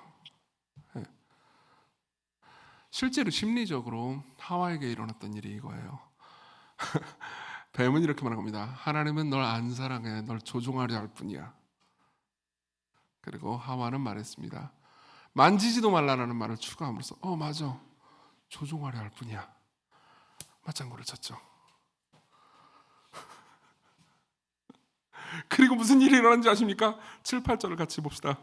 실제로 심리적으로 하와에게 일어났던 일이 이거예요. 뱀은 이렇게 말한 겁니다. 하나님은 널 안 사랑해. 널 조종하려 할 뿐이야. 그리고 하와는 말했습니다. 만지지도 말라라는 말을 추가함으로써 맞아. 조종하려 할 뿐이야. 맞장구를 쳤죠. 그리고 무슨 일이 일어났는지 아십니까? 7, 8절을 같이 봅시다.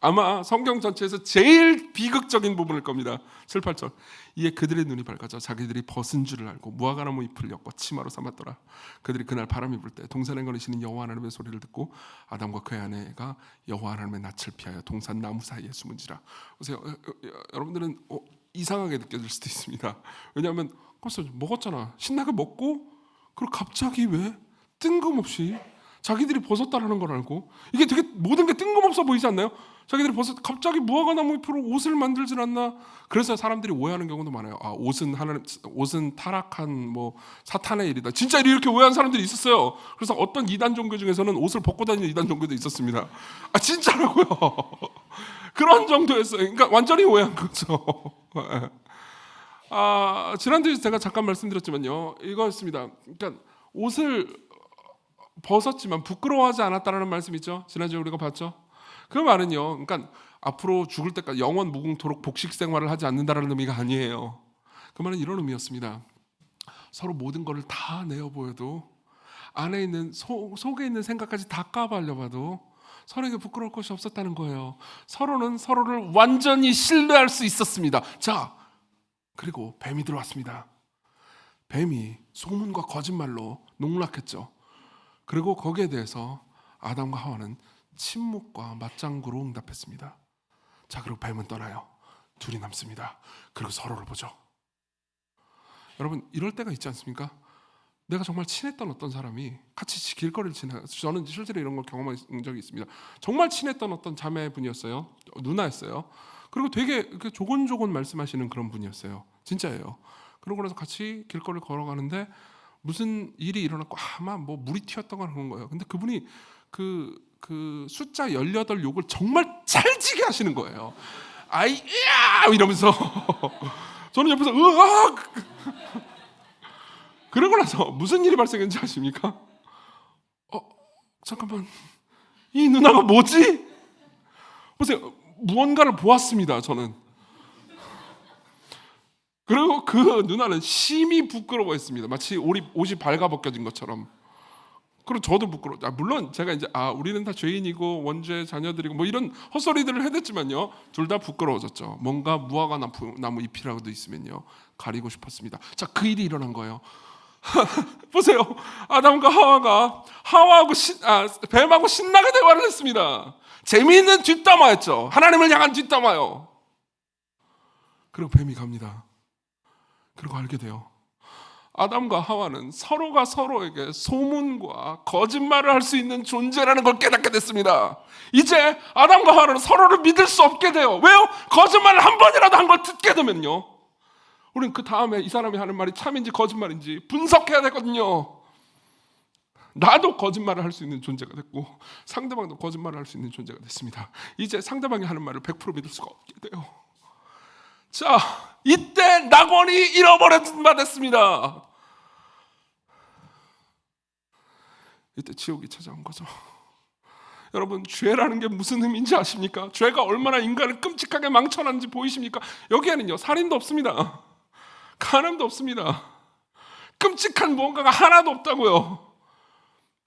아마 성경 전체에서 제일 비극적인 부분일 겁니다. 7, 8절. 이에 그들의 눈이 밝아져 자기들이 벗은 줄을 알고 무화과나무 잎을 엮고 치마로 삼았더라. 그들이 그날 바람이 불 때 동산에 거니시는 여호와 하나님의 소리를 듣고 아담과 그의 아내가 여호와 하나님의 낯을 피하여 동산 나무 사이에 숨은지라. 보세요. 여러분들은 이상하게 느껴질 수도 있습니다. 왜냐하면 벌써 먹었잖아. 신나게 먹고 그리고 갑자기 왜 뜬금없이 자기들이 벗었다라는 걸 알고, 이게 되게 모든 게 뜬금없어 보이지 않나요? 자기들이 갑자기 무화과 나무 잎으로 옷을 만들질 않나? 그래서 사람들이 오해하는 경우도 많아요. 옷은 타락한 사탄의 일이다. 진짜 이렇게 오해한 사람들이 있었어요. 그래서 어떤 이단 종교 중에서는 옷을 벗고 다니는 이단 종교도 있었습니다. 진짜라고요. 그런 정도였어요. 그러니까 완전히 오해한 거죠. 지난주에 제가 잠깐 말씀드렸지만요, 이거였습니다. 그러니까 옷을 벗었지만 부끄러워하지 않았다라는 말씀 있죠. 지난주에 우리가 봤죠. 그 말은요, 그러니까 앞으로 죽을 때까지 영원 무궁토록 복식 생활을 하지 않는다라는 의미가 아니에요. 그 말은 이런 의미였습니다. 서로 모든 것을 다 내어 보여도 안에 있는 속에 있는 생각까지 다 까발려봐도 서로에게 부끄러울 것이 없었다는 거예요. 서로는 서로를 완전히 신뢰할 수 있었습니다. 자, 그리고 뱀이 들어왔습니다. 뱀이 소문과 거짓말로 농락했죠. 그리고 거기에 대해서 아담과 하와는 침묵과 맞장구로 응답했습니다. 자, 그리고 뱀은 떠나요. 둘이 남습니다. 그리고 서로를 보죠. 여러분, 이럴 때가 있지 않습니까? 내가 정말 친했던 어떤 사람이 같이 길거리를 저는 실제로 이런 걸 경험한 적이 있습니다. 정말 친했던 어떤 자매분이었어요. 누나였어요. 그리고 되게 조곤조곤 말씀하시는 그런 분이었어요. 진짜예요. 그러고 나서 같이 길거리를 걸어가는데 무슨 일이 일어났고 아마 물이 튀었던 그런 거예요. 근데 그분이 그 숫자 18 욕을 정말 찰지게 하시는 거예요. 아이야 이러면서 저는 옆에서 으악. 그러고 나서 무슨 일이 발생했는지 아십니까? 잠깐만, 이 누나가 뭐지? 보세요, 무언가를 보았습니다. 저는. 그리고 그 누나는 심히 부끄러워했습니다. 마치 옷이 발가벗겨진 것처럼. 그리고 저도 부끄러워. 물론 제가 이제 우리는 다 죄인이고 원죄 자녀들이고 이런 헛소리들을 해댔지만요, 둘 다 부끄러워졌죠. 뭔가 무화과 나무 잎이라도 있으면요 가리고 싶었습니다. 자, 그 일이 일어난 거예요. 보세요, 아담과 하와가 뱀하고 신나게 대화를 했습니다. 재미있는 뒷담화였죠. 하나님을 향한 뒷담화요. 그리고 뱀이 갑니다. 그리고 알게 돼요. 아담과 하와는 서로가 서로에게 소문과 거짓말을 할 수 있는 존재라는 걸 깨닫게 됐습니다. 이제 아담과 하와는 서로를 믿을 수 없게 돼요. 왜요? 거짓말을 한 번이라도 한 걸 듣게 되면요, 우리는 그 다음에 이 사람이 하는 말이 참인지 거짓말인지 분석해야 되거든요. 나도 거짓말을 할 수 있는 존재가 됐고 상대방도 거짓말을 할 수 있는 존재가 됐습니다. 이제 상대방이 하는 말을 100% 믿을 수가 없게 돼요. 자, 이때 낙원이 잃어버린 바 됐습니다. 이때 지옥이 찾아온 거죠. 여러분, 죄라는 게 무슨 의미인지 아십니까? 죄가 얼마나 인간을 끔찍하게 망쳐놨는지 보이십니까? 여기에는요, 살인도 없습니다. 간음도 없습니다. 끔찍한 무언가가 하나도 없다고요.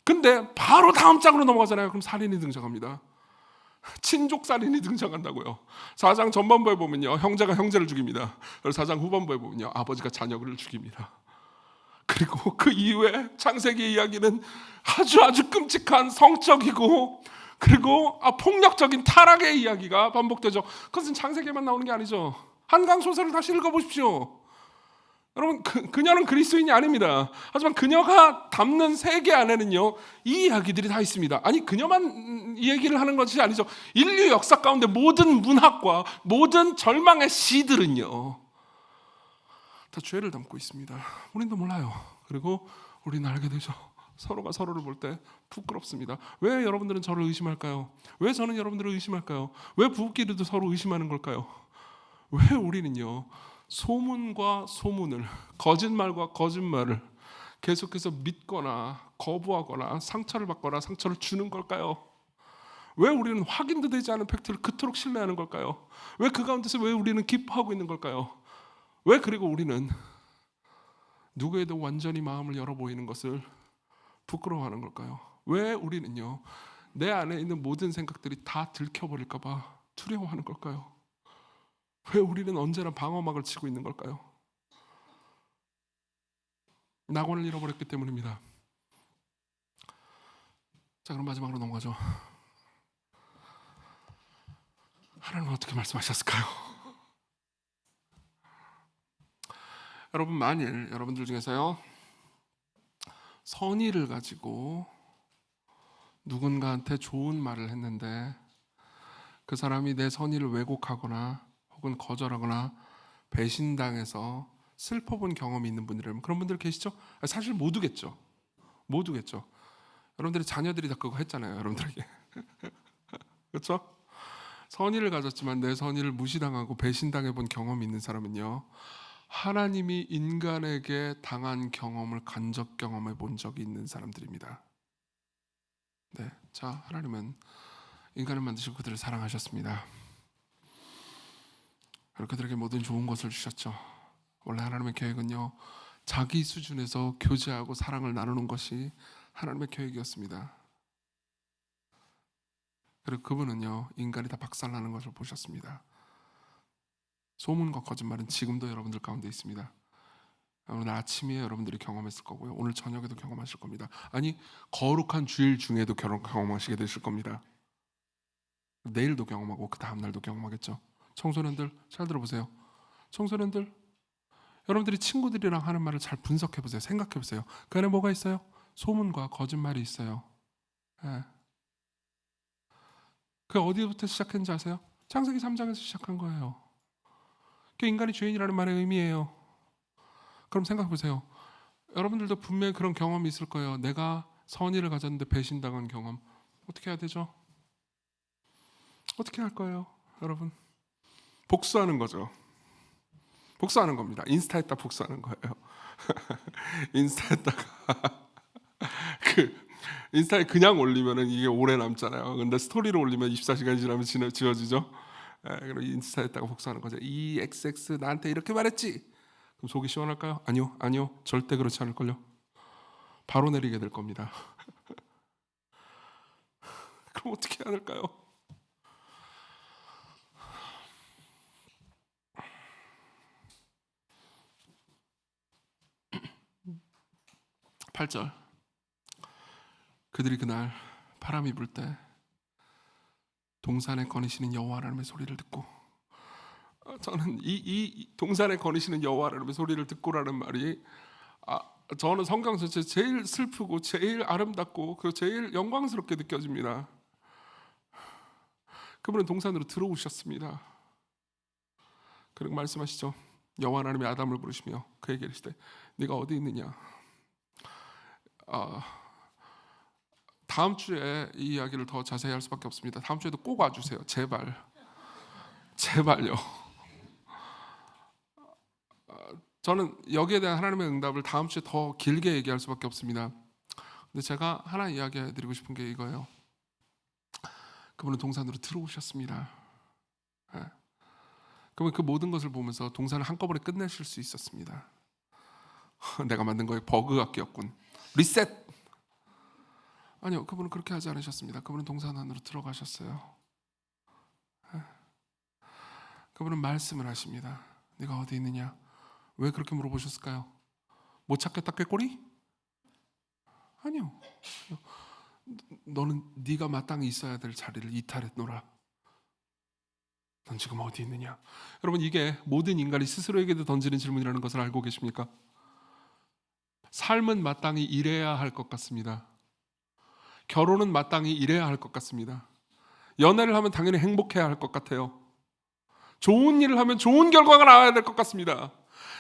근데 바로 다음 장으로 넘어가잖아요. 그럼 살인이 등장합니다. 친족 살인이 등장한다고요. 4장 전반부에 보면요, 형제가 형제를 죽입니다. 그리고 4장 후반부에 보면요, 아버지가 자녀를 죽입니다. 그리고 그 이후에 창세기 이야기는 아주 끔찍한 성적이고 그리고 폭력적인 타락의 이야기가 반복되죠. 그것은 창세기에만 나오는 게 아니죠. 한강 소설을 다시 읽어보십시오. 여러분, 그녀는 그리스도인이 아닙니다. 하지만 그녀가 담는 세계 안에는요, 이 이야기들이 다 있습니다. 아니, 그녀만 이 얘기를 하는 것이 아니죠. 인류 역사 가운데 모든 문학과 모든 절망의 시들은요, 다 죄를 담고 있습니다. 우리도 몰라요. 그리고 우리는 알게 되죠. 서로가 서로를 볼 때 부끄럽습니다. 왜 여러분들은 저를 의심할까요? 왜 저는 여러분들을 의심할까요? 왜 부부끼리도 서로 의심하는 걸까요? 왜 우리는요, 소문과 소문을, 거짓말과 거짓말을 계속해서 믿거나 거부하거나 상처를 받거나 상처를 주는 걸까요? 왜 우리는 확인도 되지 않은 팩트를 그토록 신뢰하는 걸까요? 왜 그 가운데서 왜 우리는 기뻐하고 있는 걸까요? 왜 그리고 우리는 누구에도 완전히 마음을 열어 보이는 것을 부끄러워하는 걸까요? 왜 우리는요, 내 안에 있는 모든 생각들이 다 들켜버릴까 봐 두려워하는 걸까요? 왜 우리는 언제나 방어막을 치고 있는 걸까요? 낙원을 잃어버렸기 때문입니다. 자, 그럼 마지막으로 넘어가죠. 하나님은 어떻게 말씀하셨을까요? 여러분, 만일 여러분들 중에서요, 선의를 가지고 누군가한테 좋은 말을 했는데 그 사람이 내 선의를 왜곡하거나 혹은 거절하거나 배신당해서 슬퍼본 경험이 있는 분들이라면, 그런 분들 계시죠? 사실 모두겠죠. 모두겠죠. 여러분들의 자녀들이 다 그거 했잖아요, 여러분들에게. 그렇죠? 선의를 가졌지만 내 선의를 무시당하고 배신당해 본 경험이 있는 사람은요, 하나님이 인간에게 당한 경험을 간접 경험해 본 적이 있는 사람들입니다. 네, 자, 하나님은 인간을 만드시고 그들을 사랑하셨습니다. 그리고 그들에게 모든 좋은 것을 주셨죠. 원래 하나님의 계획은요, 자기 수준에서 교제하고 사랑을 나누는 것이 하나님의 계획이었습니다. 그리고 그분은요, 인간이 다 박살나는 것을 보셨습니다. 소문과 거짓말은 지금도 여러분들 가운데 있습니다. 오늘 아침에 여러분들이 경험했을 거고요, 오늘 저녁에도 경험하실 겁니다. 아니, 거룩한 주일 중에도 경험하시게 되실 겁니다. 내일도 경험하고 그 다음날도 경험하겠죠. 청소년들 잘 들어보세요. 청소년들, 여러분들이 친구들이랑 하는 말을 잘 분석해보세요. 생각해보세요. 그 안에 뭐가 있어요? 소문과 거짓말이 있어요. 네. 그 어디부터 시작했는지 아세요? 창세기 3장에서 시작한 거예요. 그게 인간이 죄인이라는 말의 의미예요. 그럼 생각해보세요. 여러분들도 분명히 그런 경험이 있을 거예요. 내가 선의를 가졌는데 배신당한 경험. 어떻게 해야 되죠? 어떻게 할 거예요, 여러분? 복수하는 거죠. 복수하는 겁니다. 인스타에다 복수하는 거예요. 인스타에다가 인스타에 그냥 올리면은 이게 오래 남잖아요. 근데 스토리로 올리면 24시간이 지나면 지워지죠. 그리고 인스타에다가 복수하는 거죠. 이 XX 나한테 이렇게 말했지. 그럼 속이 시원할까요? 아니요. 절대 그렇지 않을걸요. 바로 내리게 될 겁니다. 그럼 어떻게 해야 될까요? 8절. 그들이 그날 바람이 불 때 동산에 거니시는 여호와 하나님의 소리를 듣고, 저는 이 동산에 거니시는 여호와 하나님의 소리를 듣고라는 말이 저는 성경 전체 제일 슬프고 제일 아름답고 그리고 제일 영광스럽게 느껴집니다. 그분은 동산으로 들어오셨습니다. 그리고 말씀하시죠. 여호와 하나님이 아담을 부르시며 그에게 이르시되 네가 어디 있느냐? 다음 주에 이 이야기를 더 자세히 할 수밖에 없습니다. 다음 주에도 꼭 와주세요. 제발. 제발요. 저는 여기에 대한 하나님의 응답을 다음 주에 더 길게 얘기할 수밖에 없습니다. 근데 제가 하나 이야기해드리고 싶은 게 이거예요. 그분은 동산으로 들어오셨습니다. 예. 그러면 그 모든 것을 보면서 동산을 한꺼번에 끝내실 수 있었습니다. 내가 만든 거에 버그가 끼었군. 리셋! 아니요, 그분은 그렇게 하지 않으셨습니다. 그분은 동산 안으로 들어가셨어요. 예. 그분은 말씀을 하십니다. 네가 어디 있느냐? 왜 그렇게 물어보셨을까요? 못 찾겠다 꾀꼬리? 아니요. 너는 네가 마땅히 있어야 될 자리를 이탈했노라. 넌 지금 어디 있느냐? 여러분, 이게 모든 인간이 스스로에게도 던지는 질문이라는 것을 알고 계십니까? 삶은 마땅히 이래야 할 것 같습니다. 결혼은 마땅히 이래야 할 것 같습니다. 연애를 하면 당연히 행복해야 할 것 같아요. 좋은 일을 하면 좋은 결과가 나와야 될 것 같습니다.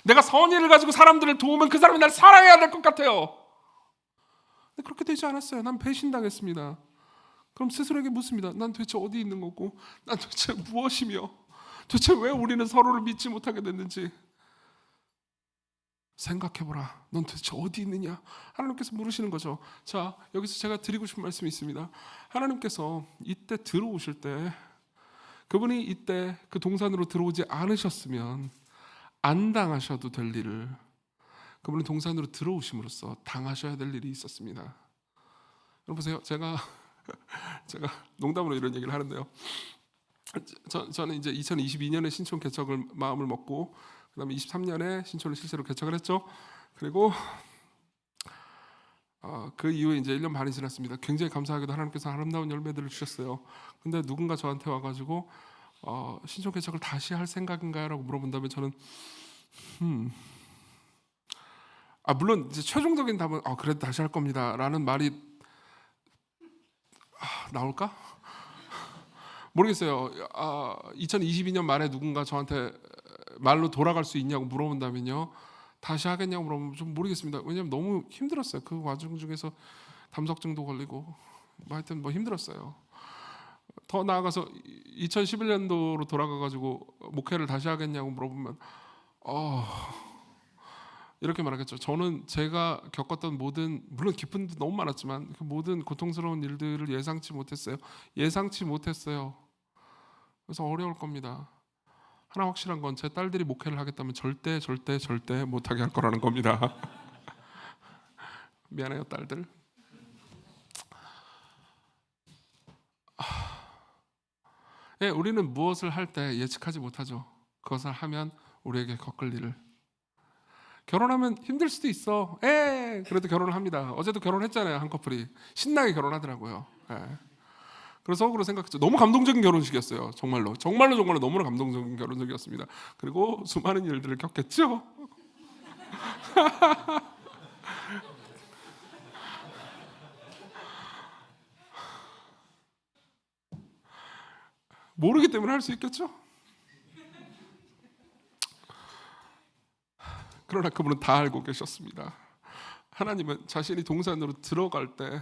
내가 선의를 가지고 사람들을 도우면 그 사람이 날 사랑해야 될 것 같아요. 근데 그렇게 되지 않았어요. 난 배신당했습니다. 그럼 스스로에게 묻습니다. 난 도대체 어디 있는 거고, 난 도대체 무엇이며, 도대체 왜 우리는 서로를 믿지 못하게 됐는지 생각해보라. 넌 도대체 어디 있느냐? 하나님께서 물으시는 거죠. 자, 여기서 제가 드리고 싶은 말씀이 있습니다. 하나님께서 이때 들어오실 때, 그분이 이때 그 동산으로 들어오지 않으셨으면 안 당하셔도 될 일을 그분은 동산으로 들어오심으로써 당하셔야 될 일이 있었습니다. 여러분 보세요. 제가 농담으로 이런 얘기를 하는데요. 저는 이제 2022년에 신촌 개척을 마음을 먹고 그다음에 23년에 신촌을 실제로 개척을 했죠. 그리고 그 이후에 이제 1년 반이 지났습니다. 굉장히 감사하게도 하나님께서 아름다운 열매들을 주셨어요. 근데 누군가 저한테 와가지고 신촌 개척을 다시 할 생각인가요? 라고 물어본다면 저는 물론 이제 최종적인 답은 그래도 다시 할 겁니다 라는 말이 나올까? 모르겠어요. 2022년 말에 누군가 저한테 말로 돌아갈 수 있냐고 물어본다면요, 다시 하겠냐고 물어보면 좀 모르겠습니다. 왜냐하면 너무 힘들었어요. 그 과정 중에서 담석증도 걸리고 하여튼 힘들었어요. 더 나아가서 2011년도로 돌아가가지고 목회를 다시 하겠냐고 물어보면 이렇게 말하겠죠. 저는 제가 겪었던 모든, 물론 기쁜 일도 너무 많았지만 그 모든 고통스러운 일들을 예상치 못했어요. 그래서 어려울 겁니다. 하나 확실한 건 제 딸들이 목회를 하겠다면 절대 못하게 할 거라는 겁니다. 미안해요, 딸들. 예, 우리는 무엇을 할 때 예측하지 못하죠. 그것을 하면 우리에게 겪을 일을. 결혼하면 힘들 수도 있어. 그래도 결혼을 합니다. 어제도 결혼했잖아요. 한 커플이 신나게 결혼하더라고요. 그래서 속으로 생각했죠. 너무 감동적인 결혼식이었어요. 정말로 너무나 감동적인 결혼식이었습니다. 그리고 수많은 일들을 겪겠죠. 모르기 때문에 할 수 있겠죠. 그러나 그분은 다 알고 계셨습니다. 하나님은 자신이 동산으로 들어갈 때,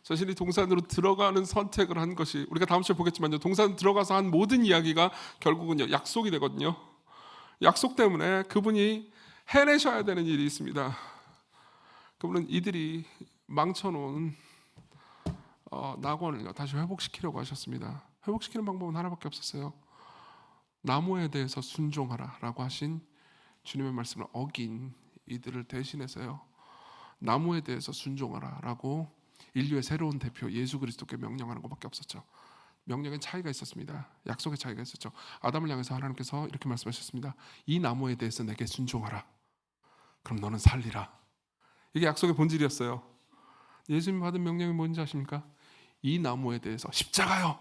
자신이 동산으로 들어가는 선택을 한 것이, 우리가 다음 주에 보겠지만요, 동산 들어가서 한 모든 이야기가 결국은요 약속이 되거든요. 약속 때문에 그분이 해내셔야 되는 일이 있습니다. 그분은 이들이 망쳐놓은 낙원을 다시 회복시키려고 하셨습니다. 회복시키는 방법은 하나밖에 없었어요. 나무에 대해서 순종하라 라고 하신 주님의 말씀을 어긴 이들을 대신해서요, 나무에 대해서 순종하라 라고 인류의 새로운 대표 예수 그리스도께 명령하는 것밖에 없었죠. 명령엔 차이가 있었습니다. 약속의 차이가 있었죠. 아담을 향해서 하나님께서 이렇게 말씀하셨습니다. 이 나무에 대해서 내게 순종하라. 그럼 너는 살리라. 이게 약속의 본질이었어요. 예수님 받은 명령이 뭔지 아십니까? 이 나무에 대해서 십자가요.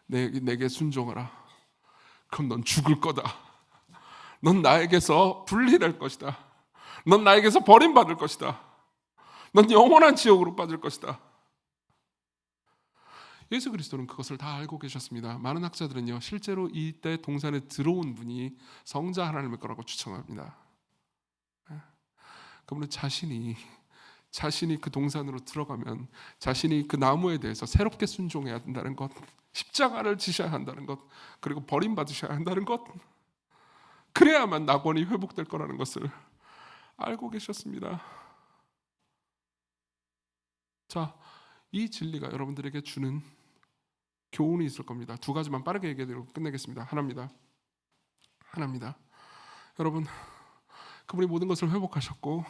내게 순종하라. 그럼 넌 죽을 거다. 넌 나에게서 분리될 것이다. 넌 나에게서 버림받을 것이다. 넌 영원한 지옥으로 빠질 것이다. 예수 그리스도는 그것을 다 알고 계셨습니다. 많은 학자들은요, 실제로 이때 동산에 들어온 분이 성자 하나님의 거라고 추정합니다. 그분은 자신이 자신이 그 동산으로 들어가면 자신이 그 나무에 대해서 새롭게 순종해야 한다는 것, 십자가를 지셔야 한다는 것, 그리고 버림받으셔야 한다는 것, 그래야만 낙원이 회복될 거라는 것을 알고 계셨습니다. 자, 이 진리가 여러분들에게 주는 교훈이 있을 겁니다. 두 가지만 빠르게 얘기해드리고 끝내겠습니다. 하나입니다. 여러분, 그분이 모든 것을 회복하셨고,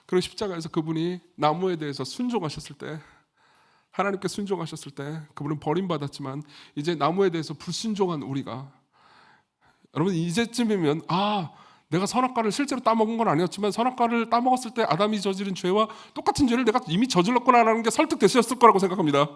그리고 십자가에서 그분이 나무에 대해서 순종하셨을 때, 하나님께 순종하셨을 때 그분은 버림받았지만 이제 나무에 대해서 불순종한 우리가, 여러분 이제쯤이면 내가 선악과를 실제로 따먹은 건 아니었지만 선악과를 따먹었을 때 아담이 저지른 죄와 똑같은 죄를 내가 이미 저질렀구나라는 게 설득되셨을 거라고 생각합니다.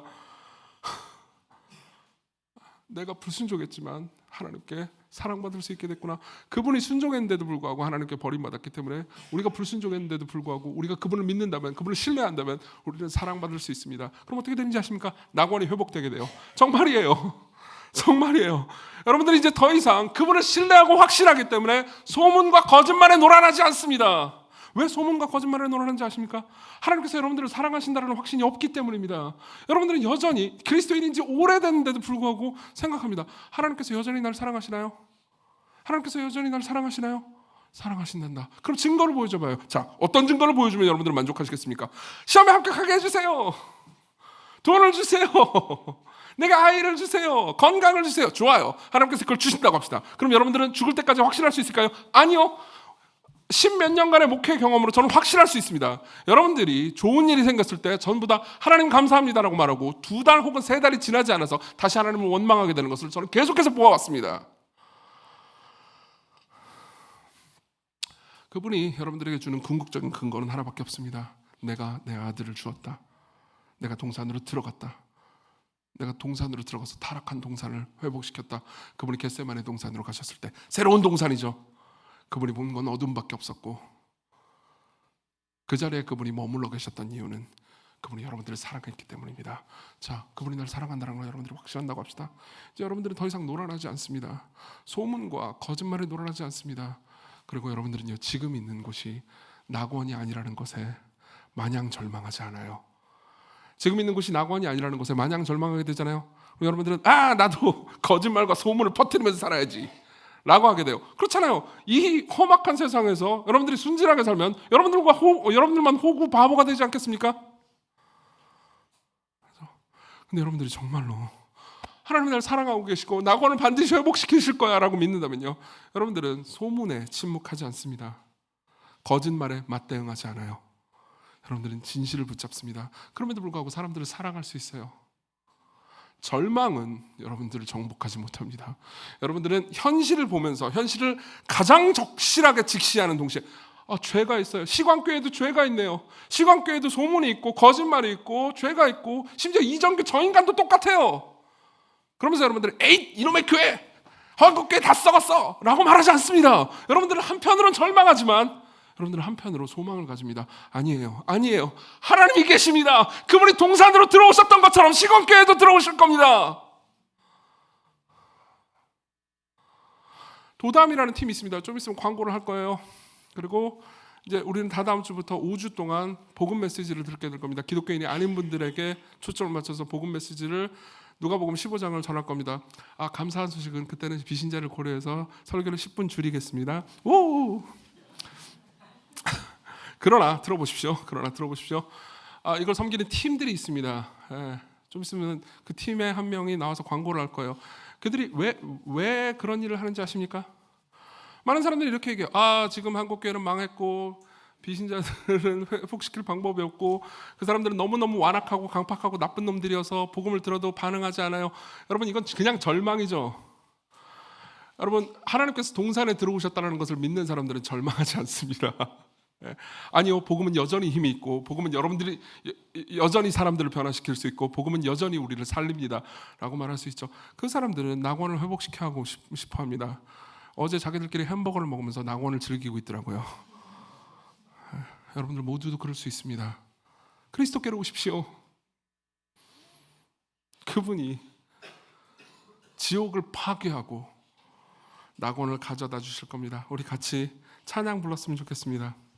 내가 불순종했지만 하나님께 사랑받을 수 있게 됐구나. 그분이 순종했는데도 불구하고 하나님께 버림받았기 때문에 우리가 불순종했는데도 불구하고 우리가 그분을 믿는다면, 그분을 신뢰한다면 우리는 사랑받을 수 있습니다. 그럼 어떻게 되는지 아십니까? 낙원이 회복되게 돼요. 정말이에요. 여러분들이 이제 더 이상 그분을 신뢰하고 확신하기 때문에 소문과 거짓말에 놀아나지 않습니다. 왜 소문과 거짓말에 놀아나는지 아십니까? 하나님께서 여러분들을 사랑하신다는 확신이 없기 때문입니다. 여러분들은 여전히 그리스도인인 지 오래됐는데도 불구하고 생각합니다. 하나님께서 여전히 날 사랑하시나요? 하나님께서 여전히 날 사랑하시나요? 사랑하신단다. 그럼 증거를 보여줘봐요. 자, 어떤 증거를 보여주면 여러분들은 만족하시겠습니까? 시험에 합격하게 해주세요. 돈을 주세요. 내게 아이를 주세요. 건강을 주세요. 좋아요. 하나님께서 그걸 주신다고 합시다. 그럼 여러분들은 죽을 때까지 확신할 수 있을까요? 아니요. 10몇 년간의 목회 경험으로 저는 확신할 수 있습니다. 여러분들이 좋은 일이 생겼을 때 전부 다 하나님 감사합니다라고 말하고 2달 혹은 3달이 지나지 않아서 다시 하나님을 원망하게 되는 것을 저는 계속해서 보아왔습니다. 그분이 여러분들에게 주는 궁극적인 근거는 하나밖에 없습니다. 내가 내 아들을 주었다. 내가 동산으로 들어갔다. 내가 동산으로 들어가서 타락한 동산을 회복시켰다. 그분이 겟세마네 동산으로 가셨을 때 새로운 동산이죠. 그분이 본 건 어둠밖에 없었고 그 자리에 그분이 머물러 계셨던 이유는 그분이 여러분들을 사랑했기 때문입니다. 자, 그분이 날 사랑한다는 걸 여러분들이 확신한다고 합시다. 이제 여러분들은 더 이상 놀아나지 않습니다. 소문과 거짓말에 놀아나지 않습니다. 그리고 여러분들은요, 지금 있는 곳이 낙원이 아니라는 것에 마냥 절망하지 않아요. 지금 있는 곳이 낙원이 아니라는 것에 마냥 절망하게 되잖아요. 여러분들은 나도 거짓말과 소문을 퍼뜨리면서 살아야지 라고 하게 돼요. 그렇잖아요. 이 험악한 세상에서 여러분들이 순진하게 살면 여러분들만 호구 바보가 되지 않겠습니까? 근데 여러분들이 정말로 하나님이 날 사랑하고 계시고 낙원을 반드시 회복시키실 거야 라고 믿는다면요, 여러분들은 소문에 침묵하지 않습니다. 거짓말에 맞대응하지 않아요. 여러분들은 진실을 붙잡습니다. 그럼에도 불구하고 사람들을 사랑할 수 있어요. 절망은 여러분들을 정복하지 못합니다. 여러분들은 현실을 보면서 현실을 가장 적실하게 직시하는 동시에 죄가 있어요. 시광교회도 죄가 있네요. 시광교회도 소문이 있고 거짓말이 있고 죄가 있고 심지어 이정교 저 인간도 똑같아요. 그러면서 여러분들은 에잇 이놈의 교회 한국교회 다 썩었어 라고 말하지 않습니다. 여러분들은 한편으로는 절망하지만 여러분들은 한편으로 소망을 가집니다. 아니에요. 하나님이 계십니다. 그분이 동산으로 들어오셨던 것처럼 시건교회도 들어오실 겁니다. 도담이라는 팀이 있습니다. 좀 있으면 광고를 할 거예요. 그리고 이제 우리는 다다음 주부터 5주 동안 복음 메시지를 듣게 될 겁니다. 기독교인이 아닌 분들에게 초점을 맞춰서 복음 메시지를 누가복음 15장을 전할 겁니다. 감사한 소식은 그때는 비신자를 고려해서 설교를 10분 줄이겠습니다. 오! 그러나 들어보십시오. 이걸 섬기는 팀들이 있습니다. 좀 있으면 그 팀의 한 명이 나와서 광고를 할 거예요. 그들이 왜 그런 일을 하는지 아십니까? 많은 사람들이 이렇게 얘기해요. 지금 한국교회는 망했고 비신자들은 회복시킬 방법이 없고 그 사람들은 너무너무 완악하고 강팍하고 나쁜 놈들이어서 복음을 들어도 반응하지 않아요. 여러분, 이건 그냥 절망이죠. 여러분, 하나님께서 동산에 들어오셨다는 것을 믿는 사람들은 절망하지 않습니다. 아니요, 복음은 여전히 힘이 있고 복음은 여러분들이 여전히 사람들을 변화시킬 수 있고 복음은 여전히 우리를 살립니다 라고 말할 수 있죠. 그 사람들은 낙원을 회복시켜하고 싶어 합니다. 어제 자기들끼리 햄버거를 먹으면서 낙원을 즐기고 있더라고요. 여러분들 모두도 그럴 수 있습니다. 그리스도께로 오십시오. 그분이 지옥을 파괴하고 낙원을 가져다 주실 겁니다. 우리 같이 찬양 불렀으면 좋겠습니다.